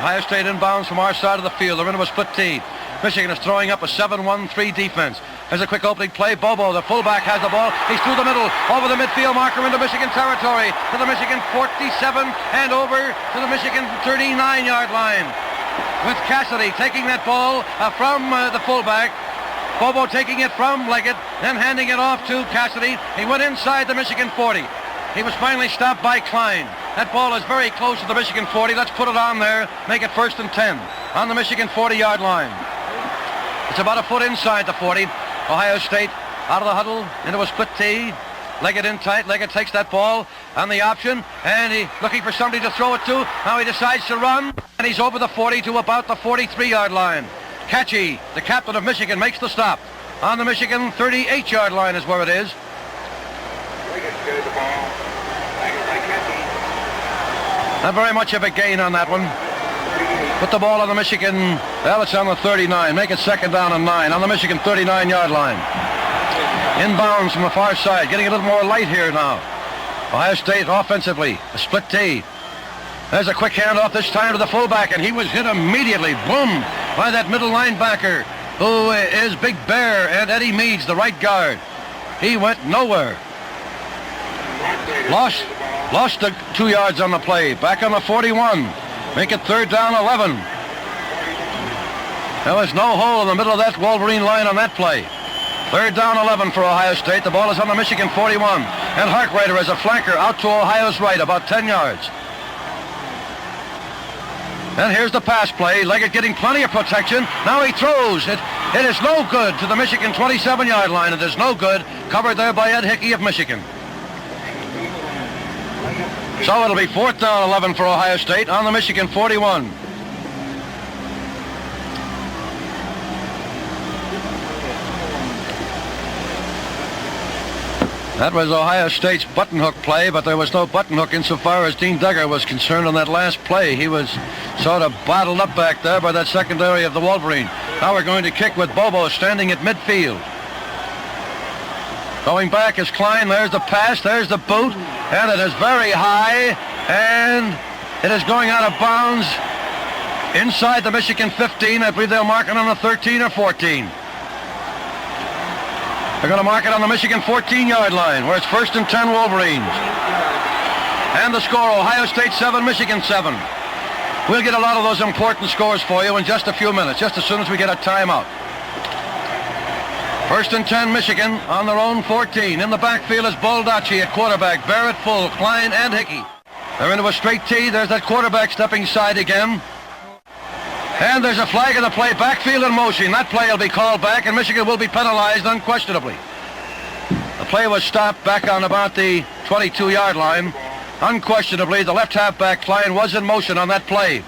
Ohio State inbounds from our side of the field. They're into a split tee. Michigan is throwing up a 7-1-3 defense. There's a quick opening play. Bobo, the fullback, has the ball. He's through the middle, over the midfield marker into Michigan territory, to the Michigan 47 and over to the Michigan 39-yard line. With Cassady taking that ball from the fullback. Bobo taking it from Leggett, then handing it off to Cassady. He went inside the Michigan 40. He was finally stopped by Klein. That ball is very close to the Michigan 40. Let's put it on there. Make it 1st and 10 on the Michigan 40-yard line. It's about a foot inside the 40. Ohio State out of the huddle into a split tee. Leggett in tight. Leggett takes that ball on the option, and he's looking for somebody to throw it to. Now he decides to run, and he's over the 40 to about the 43-yard line. Catchy, the captain of Michigan, makes the stop. On the Michigan 38-yard line is where it is. Not very much of a gain on that one. Put the ball on the Michigan, well, it's on the 39. Make it second down and 9 on the Michigan 39-yard line. Inbounds from the far side, getting a little more light here now. Ohio State offensively, a split tee. There's a quick handoff this time to the fullback, and he was hit immediately, boom, by that middle linebacker, who is Big Bear, and Eddie Meads, the right guard. He went nowhere. Lost the 2 yards on the play. Back on the 41. Make it third down 11. There was no hole in the middle of that Wolverine line on that play. Third down 11 for Ohio State. The ball is on the Michigan 41. And Harkrader as a flanker out to Ohio's right, about 10 yards. And here's the pass play. Leggett getting plenty of protection. Now he throws. It is no good to the Michigan 27-yard line. It is no good. Covered there by Ed Hickey of Michigan. So it'll be 4th down 11 for Ohio State on the Michigan 41. That was Ohio State's button hook play, but there was no button hook insofar as Dean Duggar was concerned on that last play. He was sort of bottled up back there by that secondary of the Wolverine. Now we're going to kick with Bobo standing at midfield. Going back is Klein. There's the pass. There's the boot. And it is very high. And it is going out of bounds inside the Michigan 15. I believe they'll mark it on the 13 or 14. They're going to mark it on the Michigan 14-yard line, where it's 1st and 10 Wolverines. And the score, Ohio State 7, Michigan 7. We'll get a lot of those important scores for you in just a few minutes, just as soon as we get a timeout. 1st and 10, Michigan on their own 14. In the backfield is Baldacci at quarterback. Barrett full, Klein and Hickey. They're into a straight tee. There's that quarterback stepping side again. And there's a flag of the play. Backfield in motion. That play will be called back, and Michigan will be penalized unquestionably. The play was stopped back on about the 22-yard line. Unquestionably, the left halfback, Klein, was in motion on that play.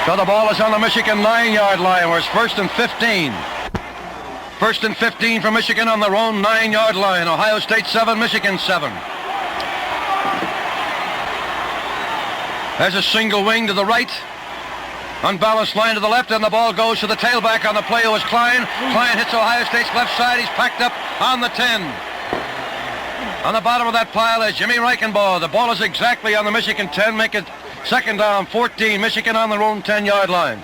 So the ball is on the Michigan 9-yard line, where it's 1st and 15. 1st and 15 for Michigan on their own 9-yard line. Ohio State 7, Michigan 7. There's a single wing to the right. Unbalanced line to the left, and the ball goes to the tailback on the play. It was Klein. Klein hits Ohio State's left side. He's packed up on the 10. On the bottom of that pile is Jimmy Reichenbaugh. The ball is exactly on the Michigan 10. Make it second down, 14. Michigan on their own 10-yard line.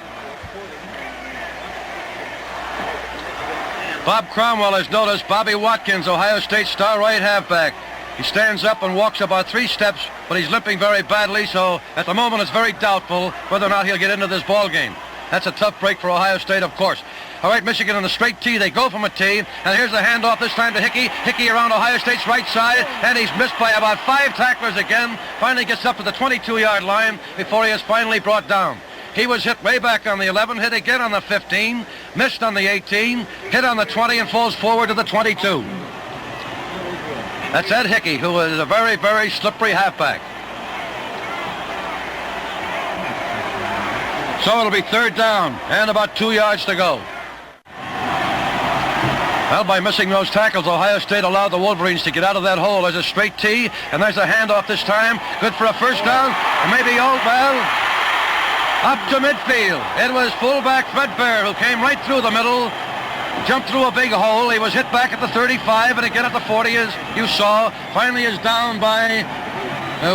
Bob Cromwell has noticed Bobby Watkins, Ohio State star right halfback. He stands up and walks about 3 steps, but he's limping very badly, so at the moment it's very doubtful whether or not he'll get into this ball game. That's a tough break for Ohio State, of course. All right, Michigan on the straight tee. They go from a tee, and here's the handoff this time to Hickey. Hickey around Ohio State's right side, and he's missed by about 5 tacklers again. Finally gets up to the 22-yard line before he is finally brought down. He was hit way back on the 11, hit again on the 15, missed on the 18, hit on the 20, and falls forward to the 22. That's Ed Hickey, who is a very, very slippery halfback. So it'll be third down and about 2 yards to go. Well, by missing those tackles, Ohio State allowed the Wolverines to get out of that hole. There's a straight tee, and there's a handoff this time. Good for a first down. And maybe up to midfield. It was fullback Fred Bear who came right through the middle, jumped through a big hole. He was hit back at the 35 and again at the 40, as you saw. Finally is down by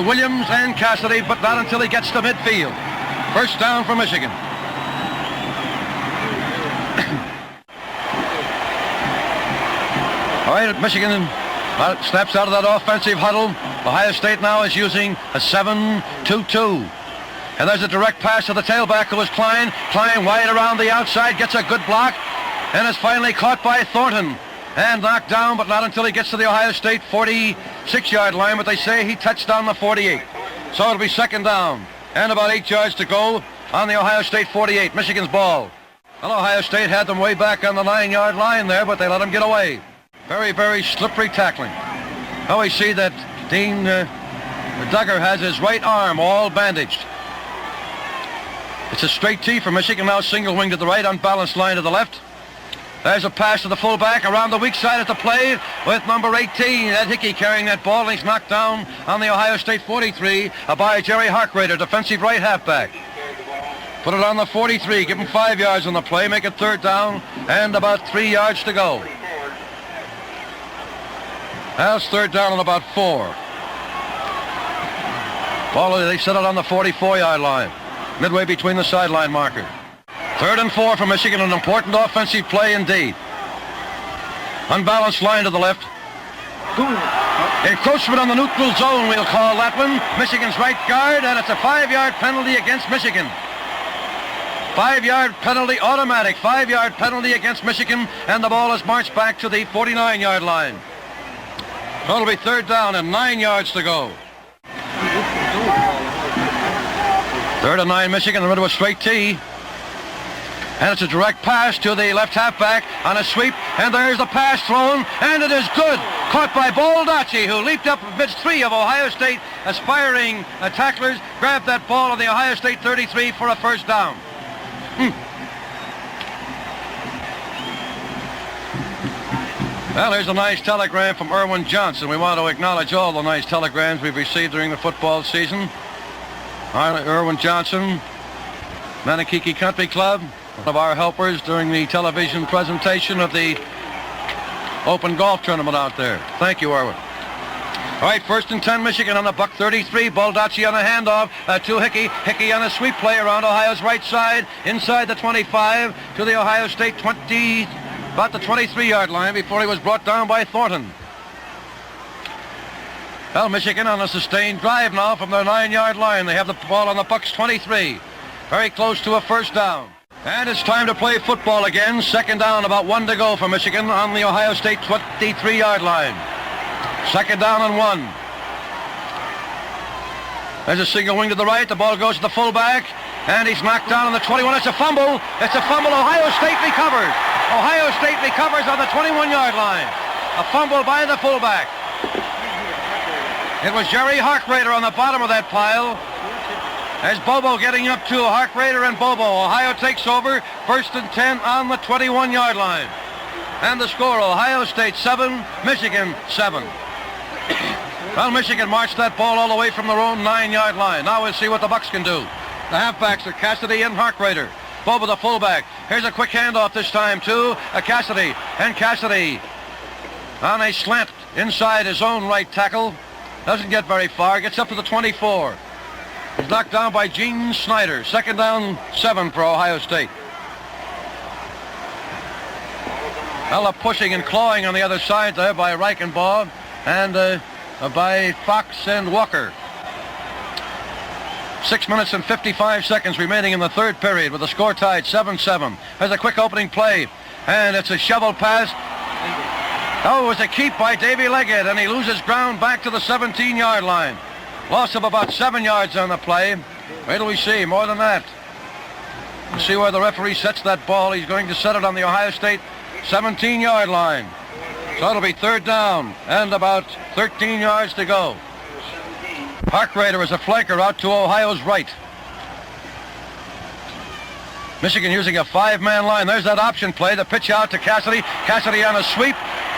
Williams and Cassady, but not until he gets to midfield. First down for Michigan. All right, Michigan snaps out of that offensive huddle. Ohio State now is using a 7-2-2. And there's a direct pass to the tailback, who is Klein. Klein wide around the outside, gets a good block, and is finally caught by Thornton. And knocked down, but not until he gets to the Ohio State 46-yard line, but they say he touched down the 48. So it'll be second down. And about 8 yards to go on the Ohio State 48. Michigan's ball. Well, Ohio State had them way back on the 9-yard line there, but they let them get away. Very, very slippery tackling. Now we see that Dean Duggar has his right arm all bandaged. It's a straight tee for Michigan, now single wing to the right, unbalanced line to the left. There's a pass to the fullback around the weak side at the play with number 18, Ed Hickey, carrying that ball, and he's knocked down on the Ohio State 43 by Jerry Harkrader, defensive right halfback. Put it on the 43, give him 5 yards on the play, make it third down, and about 3 yards to go. That's third down and about 4. Ball, they set it on the 44-yard line, midway between the sideline marker. Third and 4 for Michigan, an important offensive play indeed. Unbalanced line to the left. Encroachment on the neutral zone, we'll call that one. Michigan's right guard, and it's a 5-yard penalty against Michigan. 5-yard penalty, automatic 5-yard penalty against Michigan, and the ball is marched back to the 49-yard line. So it'll be third down and 9 yards to go. Third and 9 Michigan, in the middle of a straight tee. And it's a direct pass to the left halfback on a sweep, and there's the pass thrown, and it is good. Caught by Baldacci, who leaped up amidst 3 of Ohio State aspiring tacklers, grabbed that ball on the Ohio State 33 for a first down. Well, here's a nice telegram from Irwin Johnson. We want to acknowledge all the nice telegrams we've received during the football season. Irwin Johnson, Manakiki Country Club, one of our helpers during the television presentation of the Open Golf Tournament out there. Thank you, Irwin. All right, first and 10 Michigan on the Buck 33. Baldacci on a handoff to Hickey. Hickey on a sweep play around Ohio's right side, inside the 25 to the Ohio State 20, about the 23-yard line before he was brought down by Thornton. Well, Michigan on a sustained drive now from their 9-yard line. They have the ball on the Bucks 23. Very close to a first down. And it's time to play football again. Second down, about 1 to go for Michigan on the Ohio State 23-yard line. Second down and 1. There's a single wing to the right. The ball goes to the fullback, and he's knocked down on the 21. It's a fumble. It's a fumble. Ohio State recovers. Ohio State recovers on the 21-yard line. A fumble by the fullback. It was Jerry Harkrader on the bottom of that pile. There's Bobo getting up to Harkrader and Bobo. Ohio takes over. First and 10 on the 21-yard line. And the score, Ohio State 7, Michigan 7. Well, Michigan marched that ball all the way from their own 9-yard line. Now we'll see what the Bucks can do. The halfbacks are Cassady and Harkrader. Bobo the fullback. Here's a quick handoff this time to Cassady. And Cassady on a slant inside his own right tackle. Doesn't get very far. Gets up to the 24. He's knocked down by Gene Snyder. Second down, 7 for Ohio State. Well, pushing and clawing on the other side there by Reichenbaugh and by Fox and Walker. 6 minutes and 55 seconds remaining in the third period with the score tied 7-7. There's a quick opening play, and it's a shovel pass. Oh, it was a keep by Davy Leggett, and he loses ground back to the 17-yard line. Loss of about 7 yards on the play. Wait till we see. More than that. You see where the referee sets that ball. He's going to set it on the Ohio State 17-yard line. So it'll be third down and about 13 yards to go. Harkrader is a flanker out to Ohio's right. Michigan using a 5-man line. There's that option play. The pitch out to Cassady. Cassady on a sweep.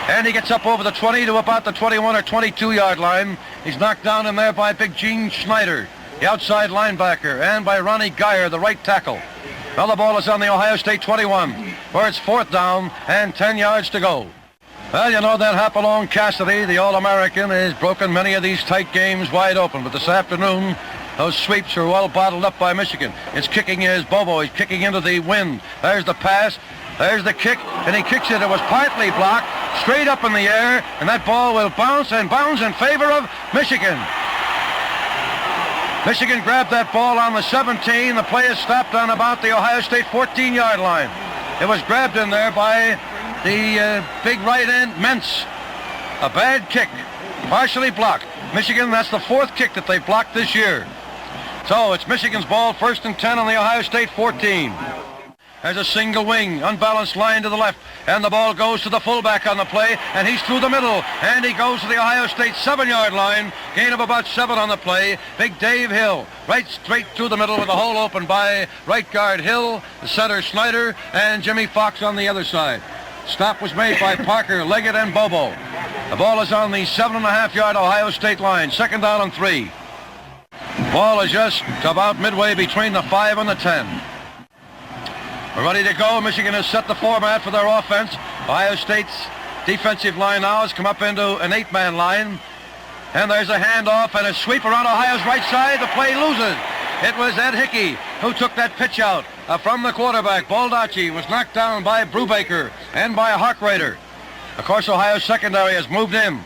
And he gets up over the 20 to about the 21 or 22-yard line. He's knocked down in there by Big Gene Schneider, the outside linebacker, and by Ronnie Geyer, the right tackle. Now the ball is on the Ohio State 21, where it's fourth down and 10 yards to go. Well, you know that Hopalong Cassady, the All-American, has broken many of these tight games wide open. But this afternoon, those sweeps are well bottled up by Michigan. It's kicking his Bobo. He's kicking into the wind. There's the pass. There's the kick, and he kicks it. It was partly blocked, straight up in the air, and that ball will bounce and bounce in favor of Michigan. Michigan grabbed that ball on the 17. The play is stopped on about the Ohio State 14-yard line. It was grabbed in there by the big right end, Mentz. A bad kick, partially blocked. Michigan, that's the fourth kick that they blocked this year. So it's Michigan's ball, first and 10 on the Ohio State 14. There's a single wing, unbalanced line to the left, and the ball goes to the fullback on the play, and he's through the middle, and he goes to the Ohio State 7-yard line, gain of about 7 on the play. Big Dave Hill, right straight through the middle with a hole open by right guard Hill, the center Snyder, and Jimmy Fox on the other side. Stop was made by Parker, Leggett, and Bobo. The ball is on the 7.5-yard Ohio State line, second down and 3. Ball is just about midway between the 5 and the 10. We're ready to go. Michigan has set the format for their offense. Ohio State's defensive line now has come up into an 8-man line. And there's a handoff and a sweep around Ohio's right side. The play loses. It was Ed Hickey who took that pitch out from the quarterback. Baldacci was knocked down by Brubaker and by Harkrader. Of course, Ohio's secondary has moved in.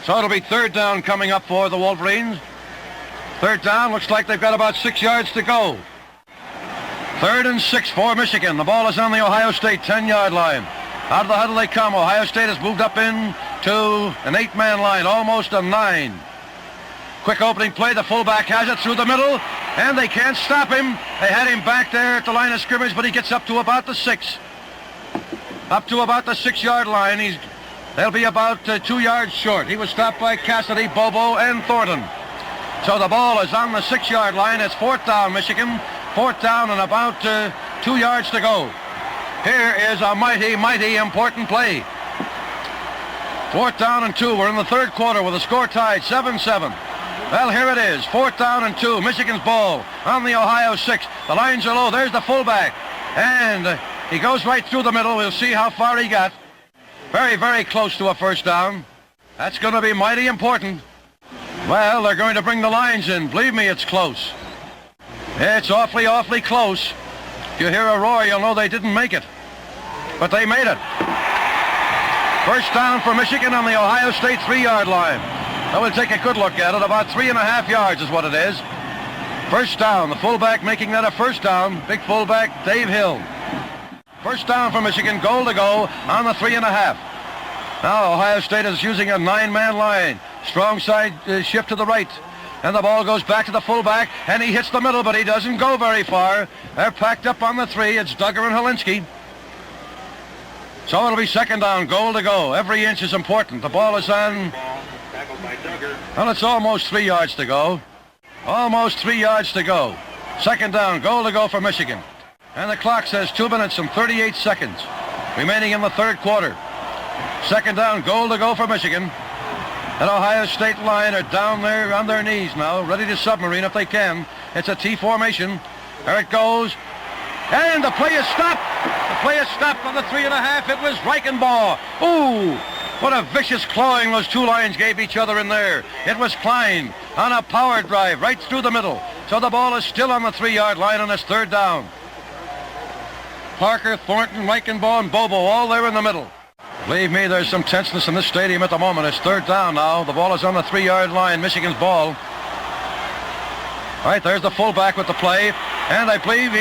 So it'll be third down coming up for the Wolverines. Third down, looks like they've got about 6 yards to go. Third and 6 for Michigan. The ball is on the Ohio State 10-yard line. Out of the huddle they come. Ohio State has moved up into an 8-man line, almost a 9. Quick opening play. The fullback has it through the middle, and they can't stop him. They had him back there at the line of scrimmage, but he gets up to about the 6. Up to about the 6-yard line. They'll be about 2 yards short. He was stopped by Cassady, Bobo, and Thornton. So the ball is on the 6-yard line. It's fourth down, Michigan. Fourth down and about 2 yards to go. Here is a mighty, mighty important play. Fourth down and 2. We're in the third quarter with the score tied 7-7. Well, here it is. Fourth down and 2. Michigan's ball on the Ohio 6. The lines are low. There's the fullback. And he goes right through the middle. We'll see how far he got. Very, very close to a first down. That's going to be mighty important. Well, they're going to bring the lines in. Believe me, it's close. It's awfully, awfully close. If you hear a roar, you'll know they didn't make it. But they made it. First down for Michigan on the Ohio State 3-yard line. Now we'll take a good look at it. About 3.5 yards is what it is. First down. The fullback making that a first down. Big fullback, Dave Hill. First down for Michigan. Goal to go on the 3.5. Now Ohio State is using a 9-man line. Strong side shift to the right. And the ball goes back to the fullback, and he hits the middle, but he doesn't go very far. They're packed up on the 3. It's Duggar and Helinski. So it'll be second down, goal to go. Every inch is important. The ball is on. Well, it's almost 3 yards to go. Almost 3 yards to go. Second down, goal to go for Michigan. And the clock says 2 minutes and 38 seconds remaining in the third quarter. Second down, goal to go for Michigan. And Ohio State line are down there on their knees now, ready to submarine if they can. It's a T formation. There it goes. And the play is stopped. The play is stopped on the 3.5. It was Reichenbaugh. Ooh, what a vicious clawing those two lines gave each other in there. It was Klein on a power drive right through the middle. So the ball is still on the 3-yard line and it's third down. Parker, Thornton, Reichenbaugh, and Bobo all there in the middle. Believe me, there's some tenseness in this stadium at the moment. It's third down now. The ball is on the 3-yard line. Michigan's ball. All right, there's the fullback with the play. And I believe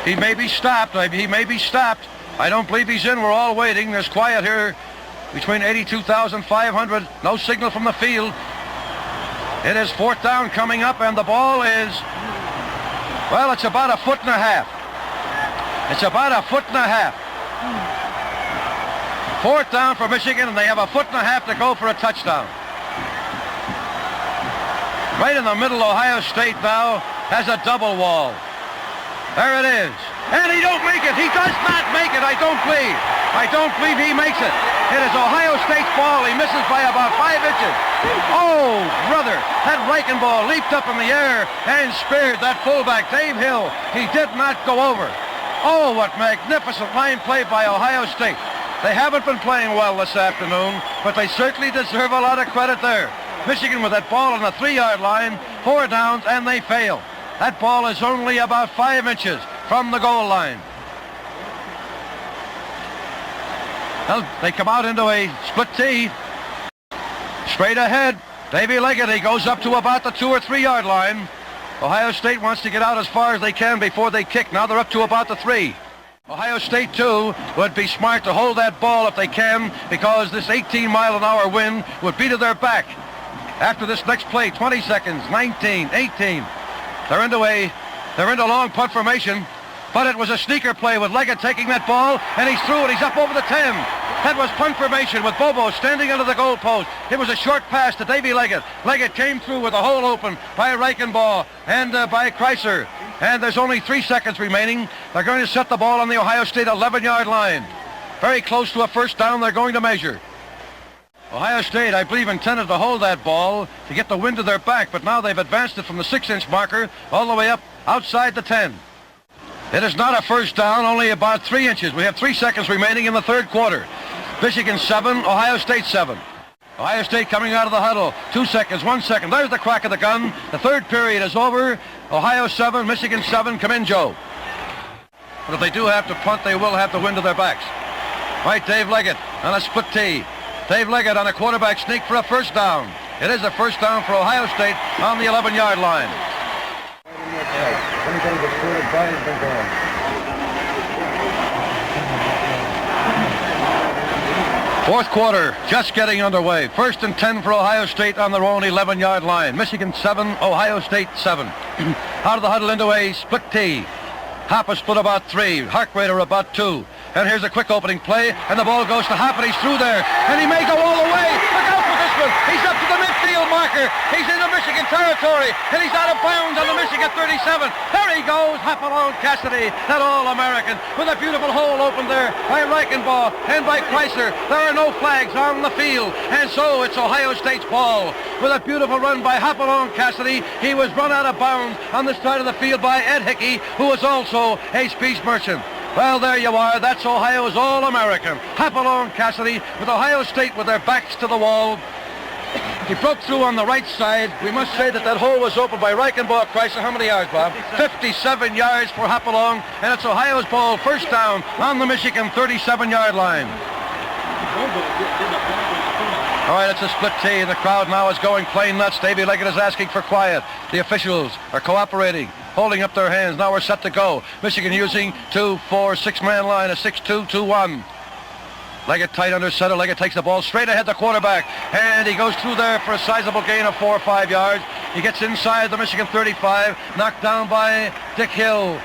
he may be stopped. He may be stopped. I don't believe he's in. We're all waiting. There's quiet here between 82,500. No signal from the field. It is fourth down coming up, and the ball is Well, it's about a foot and a half. It's about a foot and a half. Fourth down for Michigan, and they have a foot and a half to go for a touchdown. Right in the middle, Ohio State now has a double wall. There it is. And he don't make it. He does not make it, I don't believe. I don't believe he makes it. It is Ohio State's ball. He misses by about 5 inches. Oh, brother. That Riken ball leaped up in the air and speared that fullback, Dave Hill. He did not go over. Oh, what magnificent line play by Ohio State. They haven't been playing well this afternoon, but they certainly deserve a lot of credit there. Michigan with that ball on the 3-yard line, 4 downs, and they fail. That ball is only about 5 inches from the goal line. Well, they come out into a split tee. Straight ahead, Davy Leggett, he goes up to about the 2 or 3 yard line. Ohio State wants to get out as far as they can before they kick. Now they're up to about the 3. Ohio State, too, would be smart to hold that ball if they can, because this 18-mile-an-hour wind would be to their back. After this next play, 20 seconds, 19, 18. They're into long punt formation, but it was a sneaker play with Leggett taking that ball, and he's through it. He's up over the 10. That was punt formation with Bobo standing under the goal post. It was a short pass to Davy Leggett. Leggett came through with a hole open by Reichenbaugh and by Kreiser. And there's only 3 seconds remaining. They're going to set the ball on the Ohio State 11-yard line. Very close to a first down they're going to measure. Ohio State, I believe, intended to hold that ball to get the wind to their back, but now they've advanced it from the 6-inch marker all the way up outside the 10. It is not a first down, only about 3 inches. We have 3 seconds remaining in the third quarter. Michigan 7, Ohio State 7. Ohio State coming out of the huddle. 2 seconds, 1 second. There's the crack of the gun. The third period is over. Ohio 7, Michigan 7. Come in, Joe. But if they do have to punt, they will have the wind to their backs. Right, Dave Leggett on a split tee. Dave Leggett on a quarterback sneak for a first down. It is a first down for Ohio State on the 11-yard line. Fourth quarter just getting underway. 1st and 10 for Ohio State on their own 11-yard line. Michigan 7, Ohio State 7. Out of the huddle into a split tee. Hop is split about 3. Harkrader about 2. And here's a quick opening play, and the ball goes to Hop, and he's through there. And he may go all the way. Look out for this one. He's up to the midfield marker. He's in the Michigan territory, and he's out of bounds on the Michigan 37. There he goes, Hopalong Cassady, that All-American, with a beautiful hole opened there by Reichenbaugh and by Kreiser. There are no flags on the field, and so it's Ohio State's ball. With a beautiful run by Hopalong Cassady, he was run out of bounds on the side of the field by Ed Hickey, who was also a speech merchant. Well, there you are. That's Ohio's All-American. Hopalong Cassady with Ohio State with their backs to the wall. He broke through on the right side. We must say that hole was opened by Reichenbaugh. Kreiser. How many yards, Bob? 57 yards for Hopalong, and it's Ohio's ball, first down on the Michigan 37-yard line. All right, it's a split tee, and the crowd now is going plain nuts. Davy Leggett is asking for quiet. The officials are cooperating, holding up their hands. Now we're set to go. Michigan using 2, 4, 6-man line, a 6-2, 2-1. Leggett tight under center. Leggett takes the ball straight ahead the quarterback, and he goes through there for a sizable gain of 4 or 5 yards. He gets inside the Michigan 35, knocked down by Dick Hill.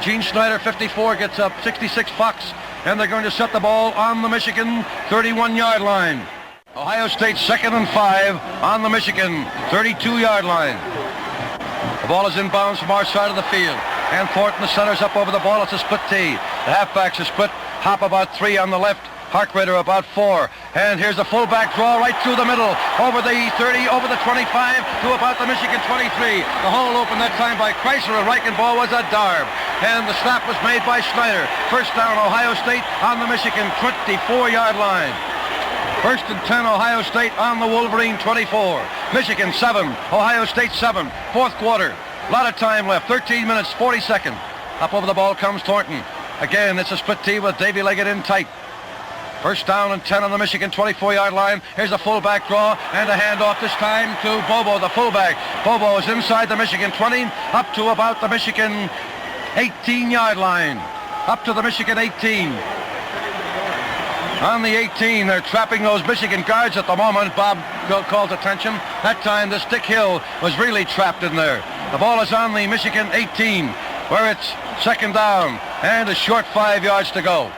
Gene Snyder, 54, gets up, 66 Fox, and they're going to set the ball on the Michigan 31-yard line. Ohio State 2nd and 5 on the Michigan 32-yard line. The ball is inbounds from our side of the field. And Thornton, the center's up over the ball. It's a split tee. The halfbacks are split. Hop about 3 on the left. Harkrader about 4. And here's the fullback draw right through the middle. Over the 30, over the 25 to about the Michigan 23. The hole opened that time by Kreiser. And Reichenbaugh was a darb. And the snap was made by Schneider. First down, Ohio State on the Michigan 24-yard line. 1st and 10, Ohio State on the Wolverine 24. Michigan 7, Ohio State 7. Fourth quarter. A lot of time left. 13 minutes, 40 seconds. Up over the ball comes Thornton. Again, it's a split tee with Davy Leggett in tight. First down and 10 on the Michigan 24-yard line. Here's a fullback draw and a handoff this time to Bobo, the fullback. Bobo is inside the Michigan 20, up to about the Michigan 18-yard line. Up to the Michigan 18. On the 18, they're trapping those Michigan guards at the moment. Bob calls attention. That time, this Dick Hill was really trapped in there. The ball is on the Michigan 18, where it's second down and a short 5 yards to go.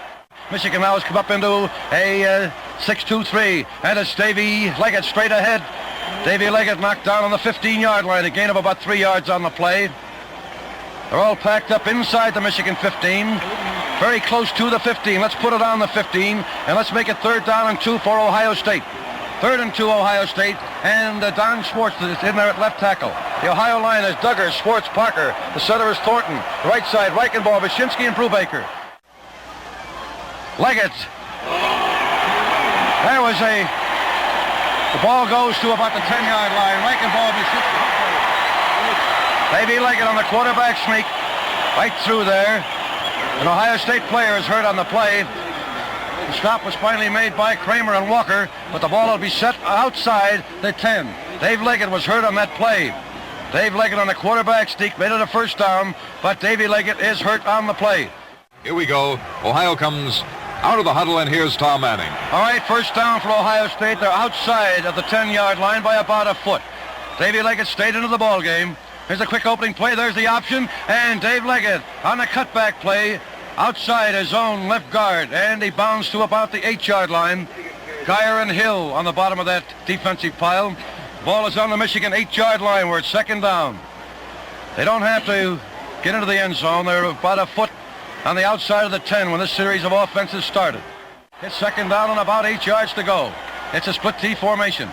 Michigan now has come up into a 6-2-3, and it's Davy Leggett straight ahead. Davy Leggett knocked down on the 15-yard line, a gain of about 3 yards on the play. They're all packed up inside the Michigan 15, very close to the 15. Let's put it on the 15, and let's make it 3rd down and 2 for Ohio State. 3rd and 2 Ohio State, and Don Schwartz is in there at left tackle. The Ohio line is Duggar, Schwartz, Parker. The center is Thornton. The right side, Reichenbaugh, Wyszynski, and Brubaker. Leggett. There was the ball goes to about the 10-yard line. Reichenbaugh, Wyszynski. Davy Leggett on the quarterback sneak, right through there. An Ohio State player is hurt on the play. The stop was finally made by Kramer and Walker, but the ball will be set outside the 10. Dave Leggett was hurt on that play. Dave Leggett on the quarterback sneak made it a 1st down, but Davy Leggett is hurt on the play. Here we go. Ohio comes out of the huddle, and here's Tom Manning. All right, 1st down for Ohio State. They're outside of the 10-yard line by about a foot. Davy Leggett stayed into the ball game. Here's a quick opening play. There's the option, and Dave Leggett on the cutback play outside his own left guard, and he bounds to about the 8-yard line. Geyer and Hill on the bottom of that defensive pile. Ball is on the Michigan 8-yard line where it's 2nd down. They don't have to get into the end zone. They're about a foot on the outside of the 10 when this series of offenses started. It's 2nd down and about 8 yards to go. It's a split T formation.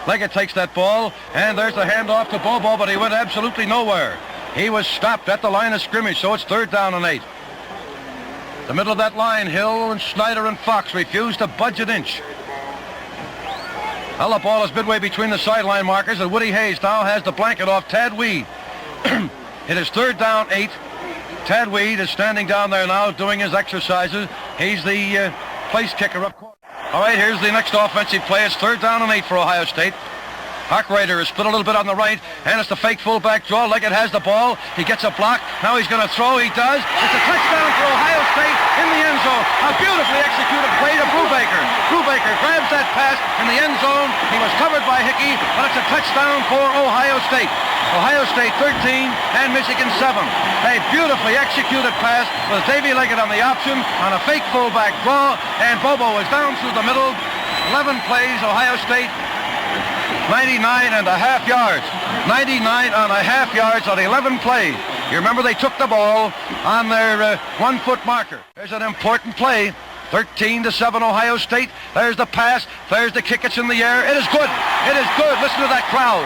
Leggett takes that ball, and there's the handoff to Bobo, but he went absolutely nowhere. He was stopped at the line of scrimmage, so it's 3rd down and 8. The middle of that line, Hill and Schneider and Fox refused to budge an inch. Well, the ball is midway between the sideline markers, and Woody Hayes now has the blanket off Tad Weed. It is 3rd down 8. Tad Weed is standing down there now doing his exercises. He's the place kicker up court. All right, here's the next offensive play. It's 3rd down and 8 for Ohio State. Harkrader is split a little bit on the right, and it's the fake fullback draw. Leggett has the ball. He gets a block. Now he's going to throw. He does. It's a touchdown for Ohio State in the end zone. A beautifully executed play to Brubaker. Brubaker grabs that pass in the end zone. He was covered by Hickey, but it's a touchdown for Ohio State. Ohio State 13 and Michigan 7. A beautifully executed pass with Davy Leggett on the option on a fake fullback draw, and Bobo is down through the middle. 11 plays, Ohio State 99 and a half yards. 99 and a half yards on 11 plays. You remember they took the ball on their 1-foot marker. There's an important play. 13-7 Ohio State. There's the pass. There's the kick. It's in the air. It is good. It is good. Listen to that crowd.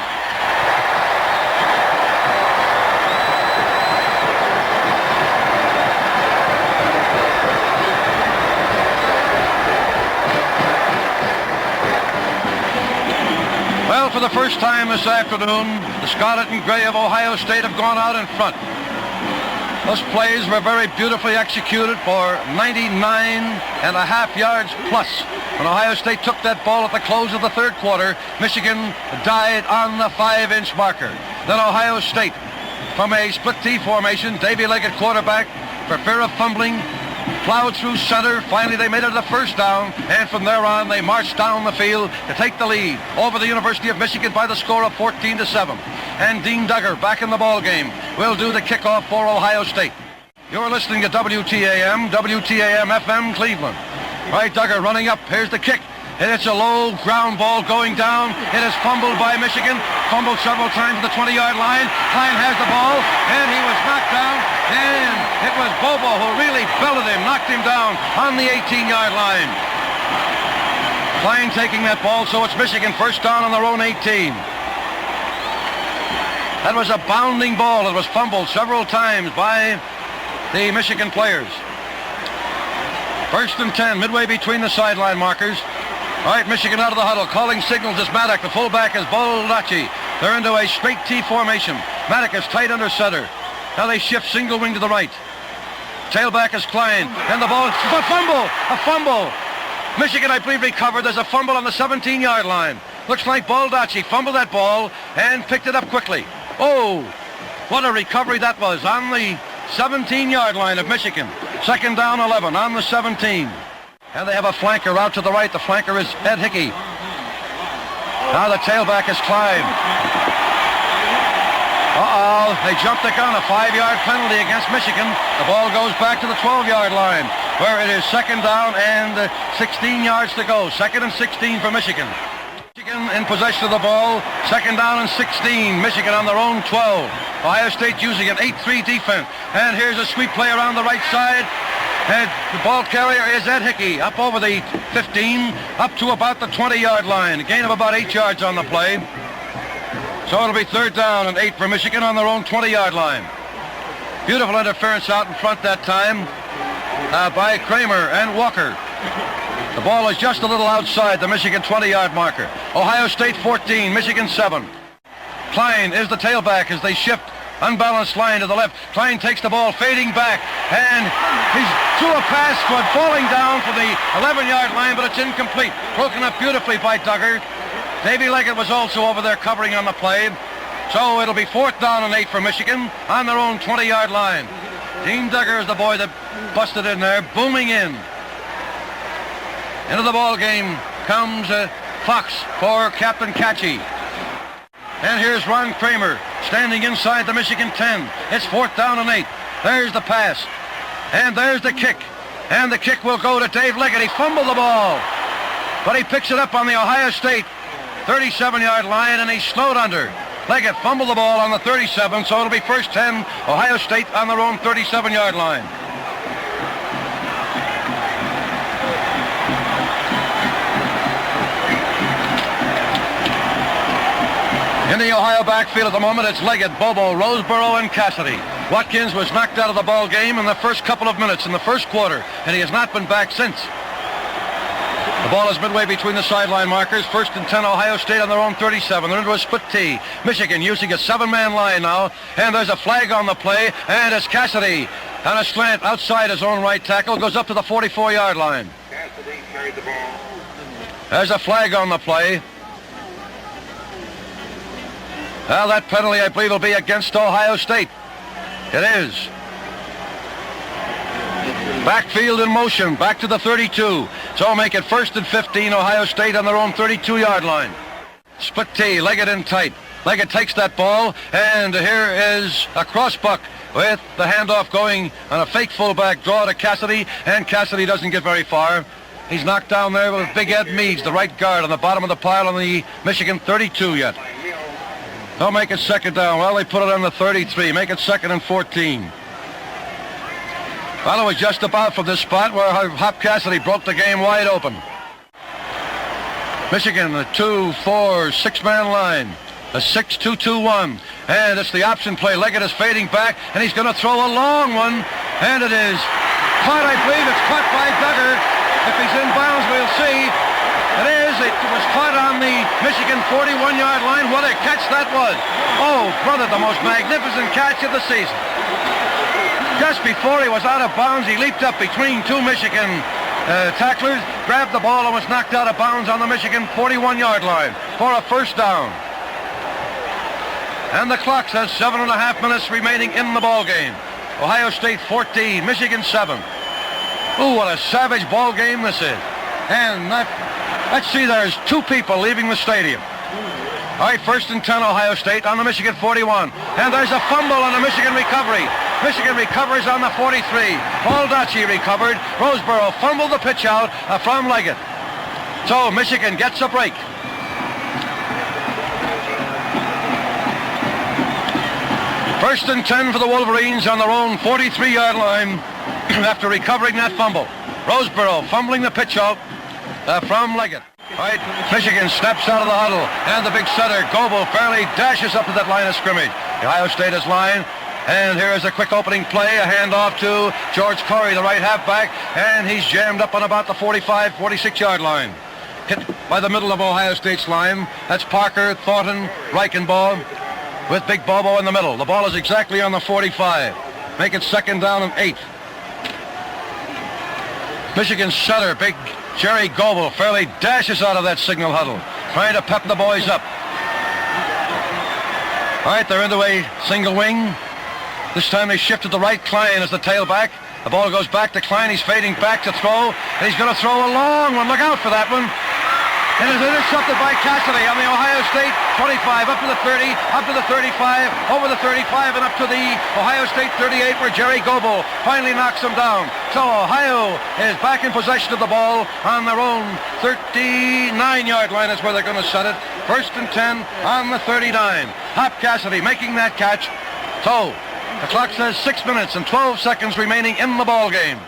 Well, for the first time this afternoon, the Scarlet and Gray of Ohio State have gone out in front. Those plays were very beautifully executed for 99 and a half yards plus. When Ohio State took that ball at the close of the 3rd quarter, Michigan died on the 5-inch marker. Then Ohio State, from a split T formation, Davy Leggett quarterback, for fear of fumbling, plowed through center. Finally, they made it a 1st down, and from there on, they marched down the field to take the lead over the University of Michigan by the score of 14-7. And Dean Duggar, back in the ball game, will do the kickoff for Ohio State. You're listening to WTAM FM Cleveland. Right, Duggar running up. Here's the kick. And it's a low ground ball going down. It is fumbled by Michigan. Fumbled several times at the 20-yard line. Klein has the ball, and he was knocked down. And it was Bobo who really belted him, knocked him down on the 18-yard line. Klein taking that ball, so it's Michigan 1st down on their own 18. That was a bounding ball. It was fumbled several times by the Michigan players. 1st and 10, midway between the sideline markers. All right, Michigan out of the huddle. Calling signals is Maddock. The fullback is Baldacci. They're into a straight T formation. Maddock is tight under center. Now they shift single wing to the right. Tailback is Klein. And the ball, a fumble. Michigan, I believe, recovered. There's a fumble on the 17-yard line. Looks like Baldacci fumbled that ball and picked it up quickly. Oh, what a recovery that was on the 17-yard line of Michigan. 2nd down 11 on the 17. And they have a flanker out to the right. The flanker is Ed Hickey. Now the tailback is Klein. They jumped the gun. A 5-yard penalty against Michigan. The ball goes back to the 12-yard line, where it is second down and 16 yards to go. Second and 16 for Michigan. Michigan in possession of the ball. Second down and 16. Michigan on their own 12. Ohio State using an 8-3 defense. And here's a sweep play around the right side. And the ball carrier is Ed Hickey, up over the 15, up to about the 20-yard line. A gain of about 8 yards on the play. So it'll be third down and 8 for Michigan on their own 20-yard line. Beautiful interference out in front that time by Kramer and Walker. The ball is just a little outside the Michigan 20-yard marker. Ohio State 14, Michigan 7. Klein is the tailback as they shift. Unbalanced line to the left. Klein takes the ball, fading back, and he's threw a pass, but falling down for the 11-yard line, but it's incomplete. Broken up beautifully by Duggar. Davey Leggett was also over there covering on the play. So it'll be fourth down and 8 for Michigan on their own 20-yard line. Dean Duggar is the boy that busted in there, booming in. Into the ball game comes Fox for Captain Catchy. And here's Ron Kramer standing inside the Michigan 10. It's fourth down and 8. There's the pass. And there's the kick. And the kick will go to Dave Leggett. He fumbled the ball. But he picks it up on the Ohio State 37-yard line, and he's slowed under. Leggett fumbled the ball on the 37, so it'll be first 10, Ohio State on their own 37-yard line. In the Ohio backfield at the moment, it's Leggett, Bobo, Roseboro, and Cassady. Watkins was knocked out of the ball game in the first couple of minutes in the first quarter, and he has not been back since. The ball is midway between the sideline markers. First and 10, Ohio State on their own 37. They're into a split T. Michigan using a 7-man line now, and there's a flag on the play, and it's Cassady on a slant outside his own right tackle, goes up to the 44-yard line. Cassady carried the ball. There's a flag on the play. Well, that penalty, I believe, will be against Ohio State. It is. Backfield in motion, back to the 32. So make it first and 15, Ohio State on their own 32-yard line. Split T, Leggett in tight. Leggett takes that ball, and here is a crossbuck with the handoff going on a fake fullback draw to Cassady, and Cassady doesn't get very far. He's knocked down there with Big Ed Meads, the right guard, on the bottom of the pile on the Michigan 32 yet. They'll make it second down. Well, they put it on the 33. Make it second and 14. Well, it was just about from this spot where Hop Cassady broke the game wide open. Michigan, a 2-4, 6-man line. A 6-2-2-1. And it's the option play. Leggett is fading back, and he's going to throw a long one. And it is caught, I believe. It's caught by Duggar. If he's in bounds, we'll see. It is. It was caught on the Michigan 41-yard line. What a catch that was. Oh, brother, the most magnificent catch of the season. Just before he was out of bounds, he leaped up between two Michigan tacklers, grabbed the ball, and was knocked out of bounds on the Michigan 41-yard line for a first down. And the clock says 7.5 minutes remaining in the ball game. Ohio State 14, Michigan 7. Ooh, what a savage ball game this is. And let's see, there's 2 people leaving the stadium. All right, first and 10, Ohio State on the Michigan 41. And there's a fumble on the Michigan recovery. Michigan recovers on the 43. Baldacci recovered. Roseboro fumbled the pitch out from Leggett. So Michigan gets a break. First and 10 for the Wolverines on their own 43-yard line after recovering that fumble. Roseboro fumbling the pitch out from Leggett. All right, Michigan steps out of the huddle, and the big center, Goebel, fairly dashes up to that line of scrimmage. The Ohio State is line, and here is a quick opening play, a handoff to George Corey, the right halfback, and he's jammed up on about the 45, 46-yard line. Hit by the middle of Ohio State's line. That's Parker, Thornton, Reichenball, with Big Bobo in the middle. The ball is exactly on the 45. Make it second down and 8. Michigan center, big Jerry Goebel, fairly dashes out of that signal huddle, trying to pep the boys up. All right, they're into a single wing. This time they shifted the right. Klein as the tailback. The ball goes back to Klein. He's fading back to throw, and he's going to throw a long one. Look out for that one. and is intercepted by Cassady on the Ohio State 25, up to the 30, up to the 35, over the 35, and up to the Ohio State 38, where Jerry Goebel finally knocks him down. So Ohio is back in possession of the ball on their own 39-yard line is where they're going to set it. 1st and 10 on the 39. Hop Cassady making that catch. So the clock says 6 minutes and 12 seconds remaining in the ball game.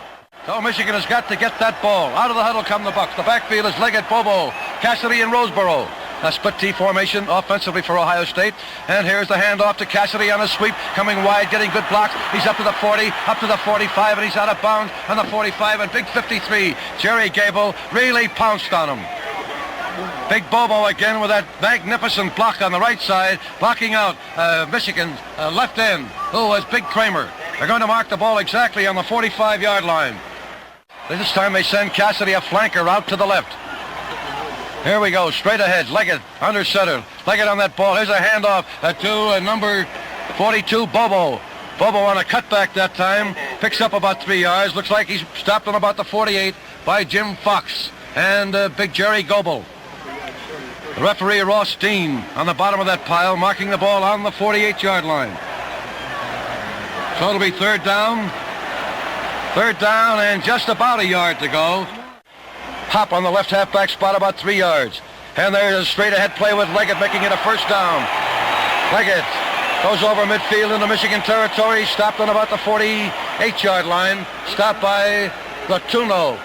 So Michigan has got to get that ball. Out of the huddle come the Bucks. The backfield is Leggett, Bobo, Cassady, and Roseboro. A split T formation offensively for Ohio State. And here's the handoff to Cassady on a sweep, coming wide, getting good blocks. He's up to the 40, up to the 45, and he's out of bounds on the 45, and big 53. Jerry Goebel really pounced on him. Big Bobo again with that magnificent block on the right side, blocking out Michigan's left end, who was Big Kramer. They're going to mark the ball exactly on the 45-yard line. This time they send Cassady a flanker out to the left. Here we go, straight ahead. Leggett under center. Leggett on that ball. Here's a handoff to number 42, Bobo. Bobo on a cutback that time. Picks up about 3 yards. Looks like he's stopped on about the 48 by Jim Fox and Big Jerry Goebel. The referee, Ross Steen, on the bottom of that pile, marking the ball on the 48-yard line. So it'll be third down. Third down and just about a yard to go. Hop on the left halfback spot, about 3 yards. And there's a straight-ahead play with Leggett, making it a first down. Leggett goes over midfield into Michigan territory, stopped on about the 48-yard line, stopped by Latuno.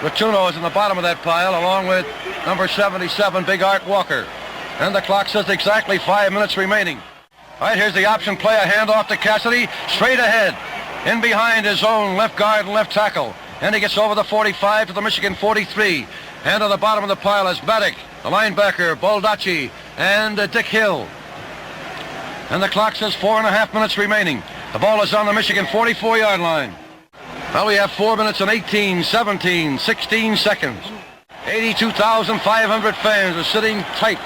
Latuno is in the bottom of that pile, along with number 77, Big Art Walker. And the clock says exactly 5 minutes remaining. All right, here's the option play, a handoff to Cassady, straight ahead, in behind his own left guard and left tackle. And he gets over the 45 to the Michigan 43. And on the bottom of the pile is Maddock, the linebacker, Baldacci, and Dick Hill. And the clock says 4.5 minutes remaining. The ball is on the Michigan 44-yard line. Well, we have 4 minutes and 18, 17, 16 seconds. 82,500 fans are sitting tight.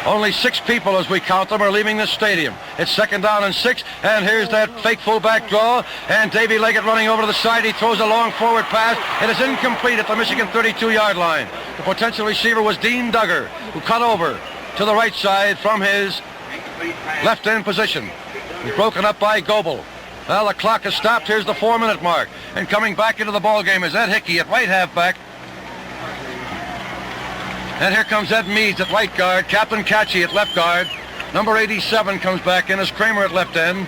Only 6 people, as we count them, are leaving the stadium. It's second down and 6, and here's that fake fullback draw, and Davy Leggett running over to the side. He throws a long forward pass. It is incomplete at the Michigan 32-yard line. The potential receiver was Dean Duggar, who cut over to the right side from his left end position. He's broken up by Goebel. Well, the clock has stopped. Here's the 4-minute mark. And coming back into the ball game is Ed Hickey at right halfback. And here comes Ed Meads at right guard, Captain Catchy at left guard. Number 87 comes back in as Kramer at left end.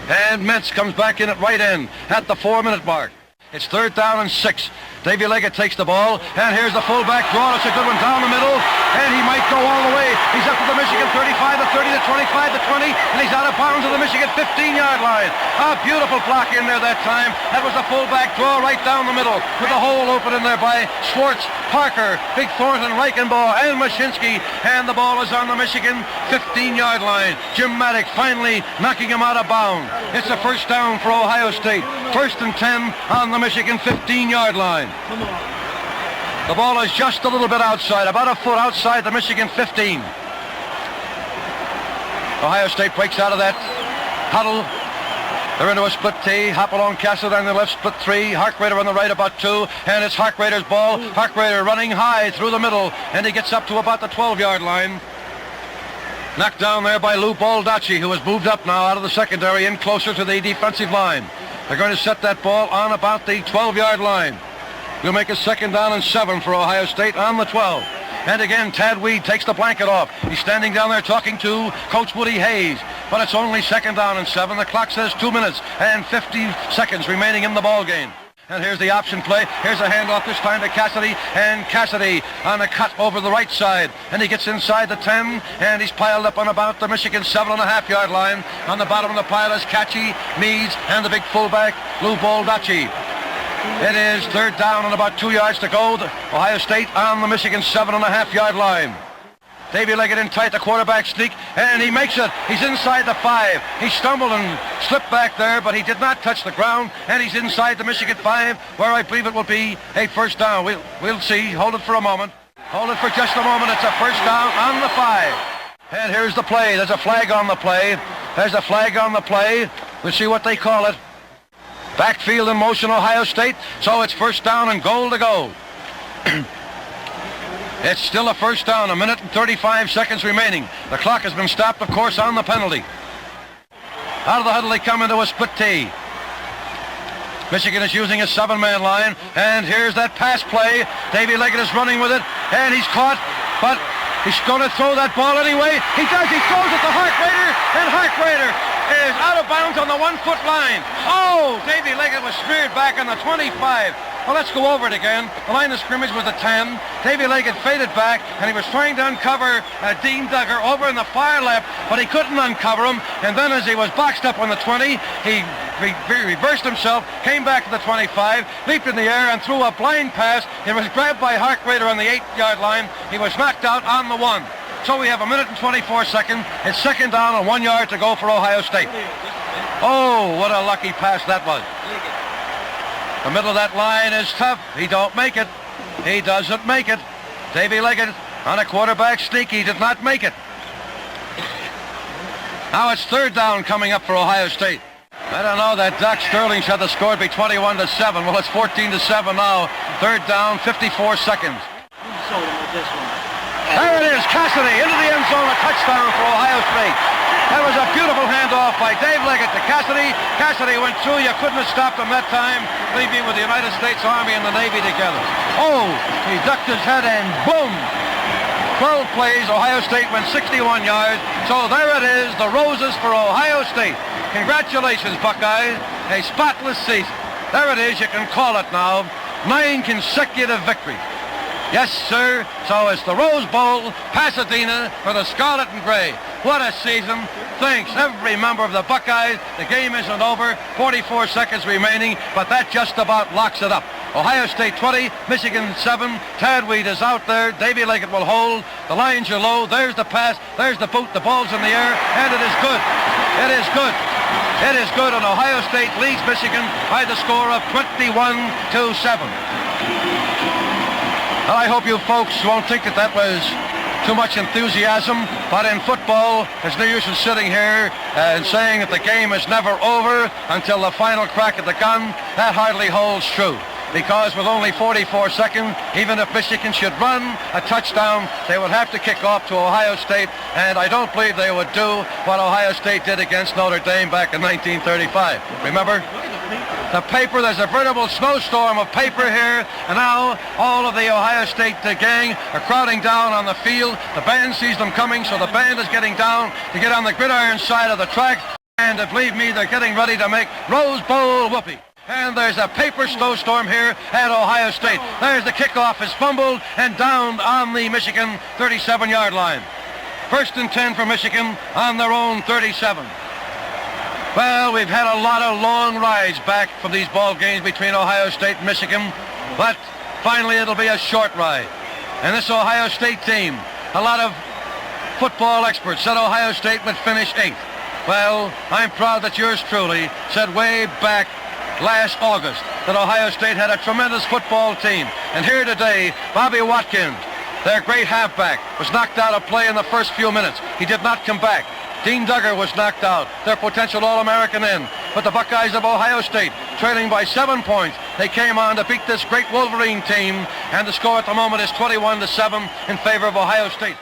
And Mentz comes back in at right end at the 4-minute mark. It's third down and 6. Davy Leggett takes the ball, and here's the fullback draw. It's a good one down the middle, and he might go all the way. He's up to the Michigan 35, the 30, the 25, the 20, and he's out of bounds to the Michigan 15-yard line. A beautiful block in there that time. That was the fullback draw right down the middle, with a hole open in there by Schwartz, Parker, Big Thornton, Reichenbaugh, and Mashinsky, and the ball is on the Michigan 15-yard line. Jim Maddox finally knocking him out of bounds. It's a first down for Ohio State. 1st and 10 on the Michigan 15-yard line. The ball is just a little bit outside, about a foot outside the Michigan 15. Ohio State breaks out of that huddle. They're into a split T. Hopalong Cassady on the left, split 3. Harkrader on the right, about 2. And it's Harkrader's ball. Harkrader running high through the middle, and he gets up to about the 12-yard line. Knocked down there by Lou Baldacci, who has moved up now out of the secondary in closer to the defensive line. They're going to set that ball on about the 12-yard line. We'll make a second down and 7 for Ohio State on the 12. And again, Tad Weed takes the blanket off. He's standing down there talking to Coach Woody Hayes. But it's only second down and 7. The clock says 2 minutes and 50 seconds remaining in the ball game. And here's the option play. Here's a handoff this time to Cassady. And Cassady on a cut over the right side. And he gets inside the 10. And he's piled up on about the Michigan 7.5-yard line. On the bottom of the pile is Catchy, Meads, and the big fullback, Lou Baldacci. It is third down and about 2 yards to go. Ohio State on the Michigan 7.5-yard line. Davy Leggett in tight, the quarterback sneak, and he makes it. He's inside the 5. He stumbled and slipped back there, but he did not touch the ground, and he's inside the Michigan 5, where I believe it will be a first down. We'll see. Hold it for a moment. Hold it for just a moment. It's a first down on the 5. And here's the play. There's a flag on the play. There's a flag on the play. We'll see what they call it. Backfield in motion, Ohio State. So it's first down and goal to go. It's still a first down, 1 minute and 35 seconds remaining. The clock has been stopped, of course, on the penalty. Out of the huddle, they come into a split tee. Michigan is using a 7-man line, and here's that pass play. Davy Leggett is running with it, and he's caught, but he's going to throw that ball anyway. He does. He throws it to Harkrader, and Harkrader is out of bounds on the 1-foot line. Oh, Davy Leggett was speared back on the 25. Well, let's go over it again. The line of scrimmage was the 10. Davy Leggett faded back, and he was trying to uncover Dean Duggar over in the far left, but he couldn't uncover him. And then as he was boxed up on the 20, he reversed himself, came back to the 25, leaped in the air, and threw a blind pass. It was grabbed by Harkrader on the 8-yard line. He was knocked out on the 1. So we have 1 minute and 24 seconds. It's second down and 1 yard to go for Ohio State. Oh, what a lucky pass that was. The middle of that line is tough. He don't make it. He doesn't make it. Davy Leggett on a quarterback sneak. He did not make it. Now it's third down coming up for Ohio State. I don't know, that Doc Sterling said the score would be 21-7. Well, it's 14-7 now. Third down, 54 seconds. There it is, Cassady into the end zone, a touchdown for Ohio State. That was a beautiful handoff by Dave Leggett to Cassady. Cassady went through. You couldn't have stopped him that time, leaving with the United States Army and the Navy together. Oh, he ducked his head and boom! 12 plays, Ohio State went 61 yards. So there it is, the roses for Ohio State. Congratulations, Buckeyes. A spotless season. There it is, you can call it now. 9 consecutive victories. Yes, sir. So it's the Rose Bowl, Pasadena, for the Scarlet and Gray. What a season. Thanks, every member of the Buckeyes. The game isn't over. 44 seconds remaining, but that just about locks it up. Ohio State 20, Michigan 7. Tad Weed is out there. Davy Leggett will hold. The lines are low. There's the pass. There's the boot. The ball's in the air, and it is good. It is good. It is good, and Ohio State leads Michigan by the score of 21-7. Well, I hope you folks won't think that was too much enthusiasm, but in football, there's no use in sitting here and saying that the game is never over until the final crack at the gun. That hardly holds true, because with only 44 seconds, even if Michigan should run a touchdown, they would have to kick off to Ohio State, and I don't believe they would do what Ohio State did against Notre Dame back in 1935. Remember? The paper, there's a veritable snowstorm of paper here, and now all of the Ohio State gang are crowding down on the field. The band sees them coming, so the band is getting down to get on the gridiron side of the track, and believe me, they're getting ready to make Rose Bowl whoopee. And there's a paper snowstorm here at Ohio State. There's the kickoff, is fumbled and down on the Michigan 37-yard line. First and 10 for Michigan on their own 37. Well, we've had a lot of long rides back from these ball games between Ohio State and Michigan, but finally it'll be a short ride. And this Ohio State team, a lot of football experts said Ohio State would finish 8th. Well, I'm proud that yours truly said way back last August that Ohio State had a tremendous football team. And here today, Bobby Watkins, their great halfback, was knocked out of play in the first few minutes. He did not come back. Dean Duggar was knocked out, their potential All-American end. But the Buckeyes of Ohio State, trailing by 7 points, they came on to beat this great Wolverine team, and the score at the moment is 21-7 in favor of Ohio State.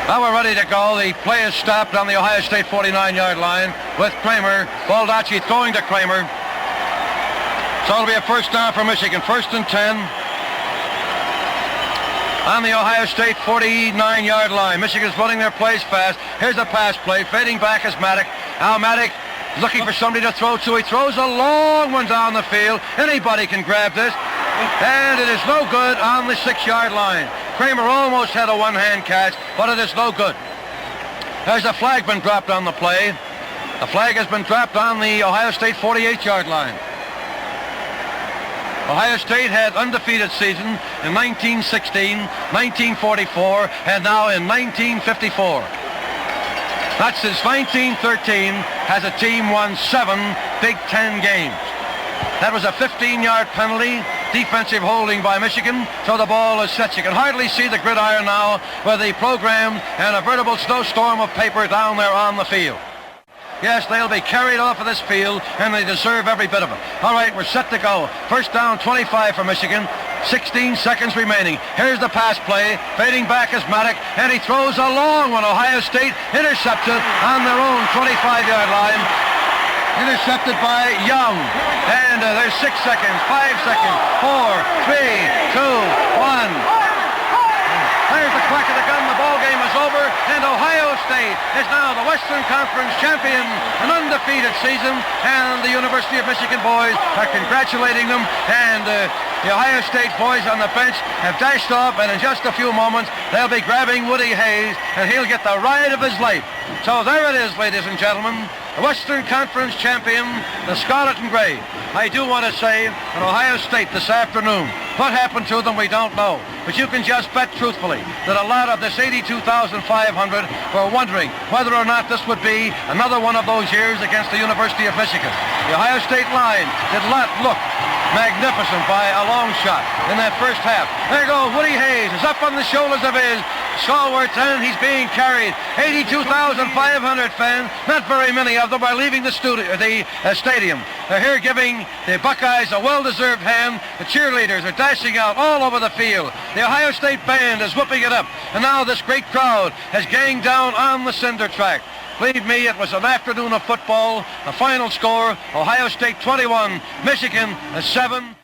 Now we're ready to go. The play is stopped on the Ohio State 49-yard line with Kramer. Baldacci throwing to Kramer. So it'll be a first down for Michigan. First and 10. On the Ohio State 49-yard line. Michigan's running their plays fast. Here's a pass play. Fading back is Maddock. Now Maddock looking for somebody to throw to. He throws a long one down the field. Anybody can grab this. And it is no good on the 6-yard line. Kramer almost had a one-hand catch, but it is no good. There's a flag been dropped on the play. The flag has been dropped on the Ohio State 48-yard line. Ohio State had undefeated season in 1916, 1944, and now in 1954. Not since 1913 has a team won 7 Big Ten games. That was a 15-yard penalty, defensive holding by Michigan, so the ball is set. You can hardly see the gridiron now with the program and a veritable snowstorm of paper down there on the field. Yes, they'll be carried off of this field, and they deserve every bit of it. All right, we're set to go. First down, 25 for Michigan. 16 seconds remaining. Here's the pass play. Fading back is Maddock, and he throws a long one. Ohio State intercepted on their own 25-yard line. Intercepted by Young. And there's 6 seconds, 5 seconds, 4, 3, 2, 1. There's the crack of the gun. The ball game is over, and Ohio State is now the Western Conference champion, an undefeated season, and the University of Michigan boys are congratulating them, and the Ohio State boys on the bench have dashed off, and in just a few moments they'll be grabbing Woody Hayes, and he'll get the ride of his life. So there it is, ladies and gentlemen, the Western Conference champion, the Scarlet and Gray. I do want to say that Ohio State this afternoon, what happened to them we don't know, but you can just bet truthfully that a lot of this 82,500 were wondering whether or not this would be another one of those years against the University of Michigan. The Ohio State line did not look magnificent by a long shot in that first half. There goes Woody Hayes, is up on the shoulders of his stalwarts, and he's being carried. 82,500 fans, not very many of them are leaving the stadium. They're here giving the Buckeyes a well-deserved hand. The cheerleaders are dashing out all over the field. The Ohio State band is whooping it up, and now this great crowd has ganged down on the cinder track. Believe me, it was an afternoon of football. The final score, Ohio State 21, Michigan 7.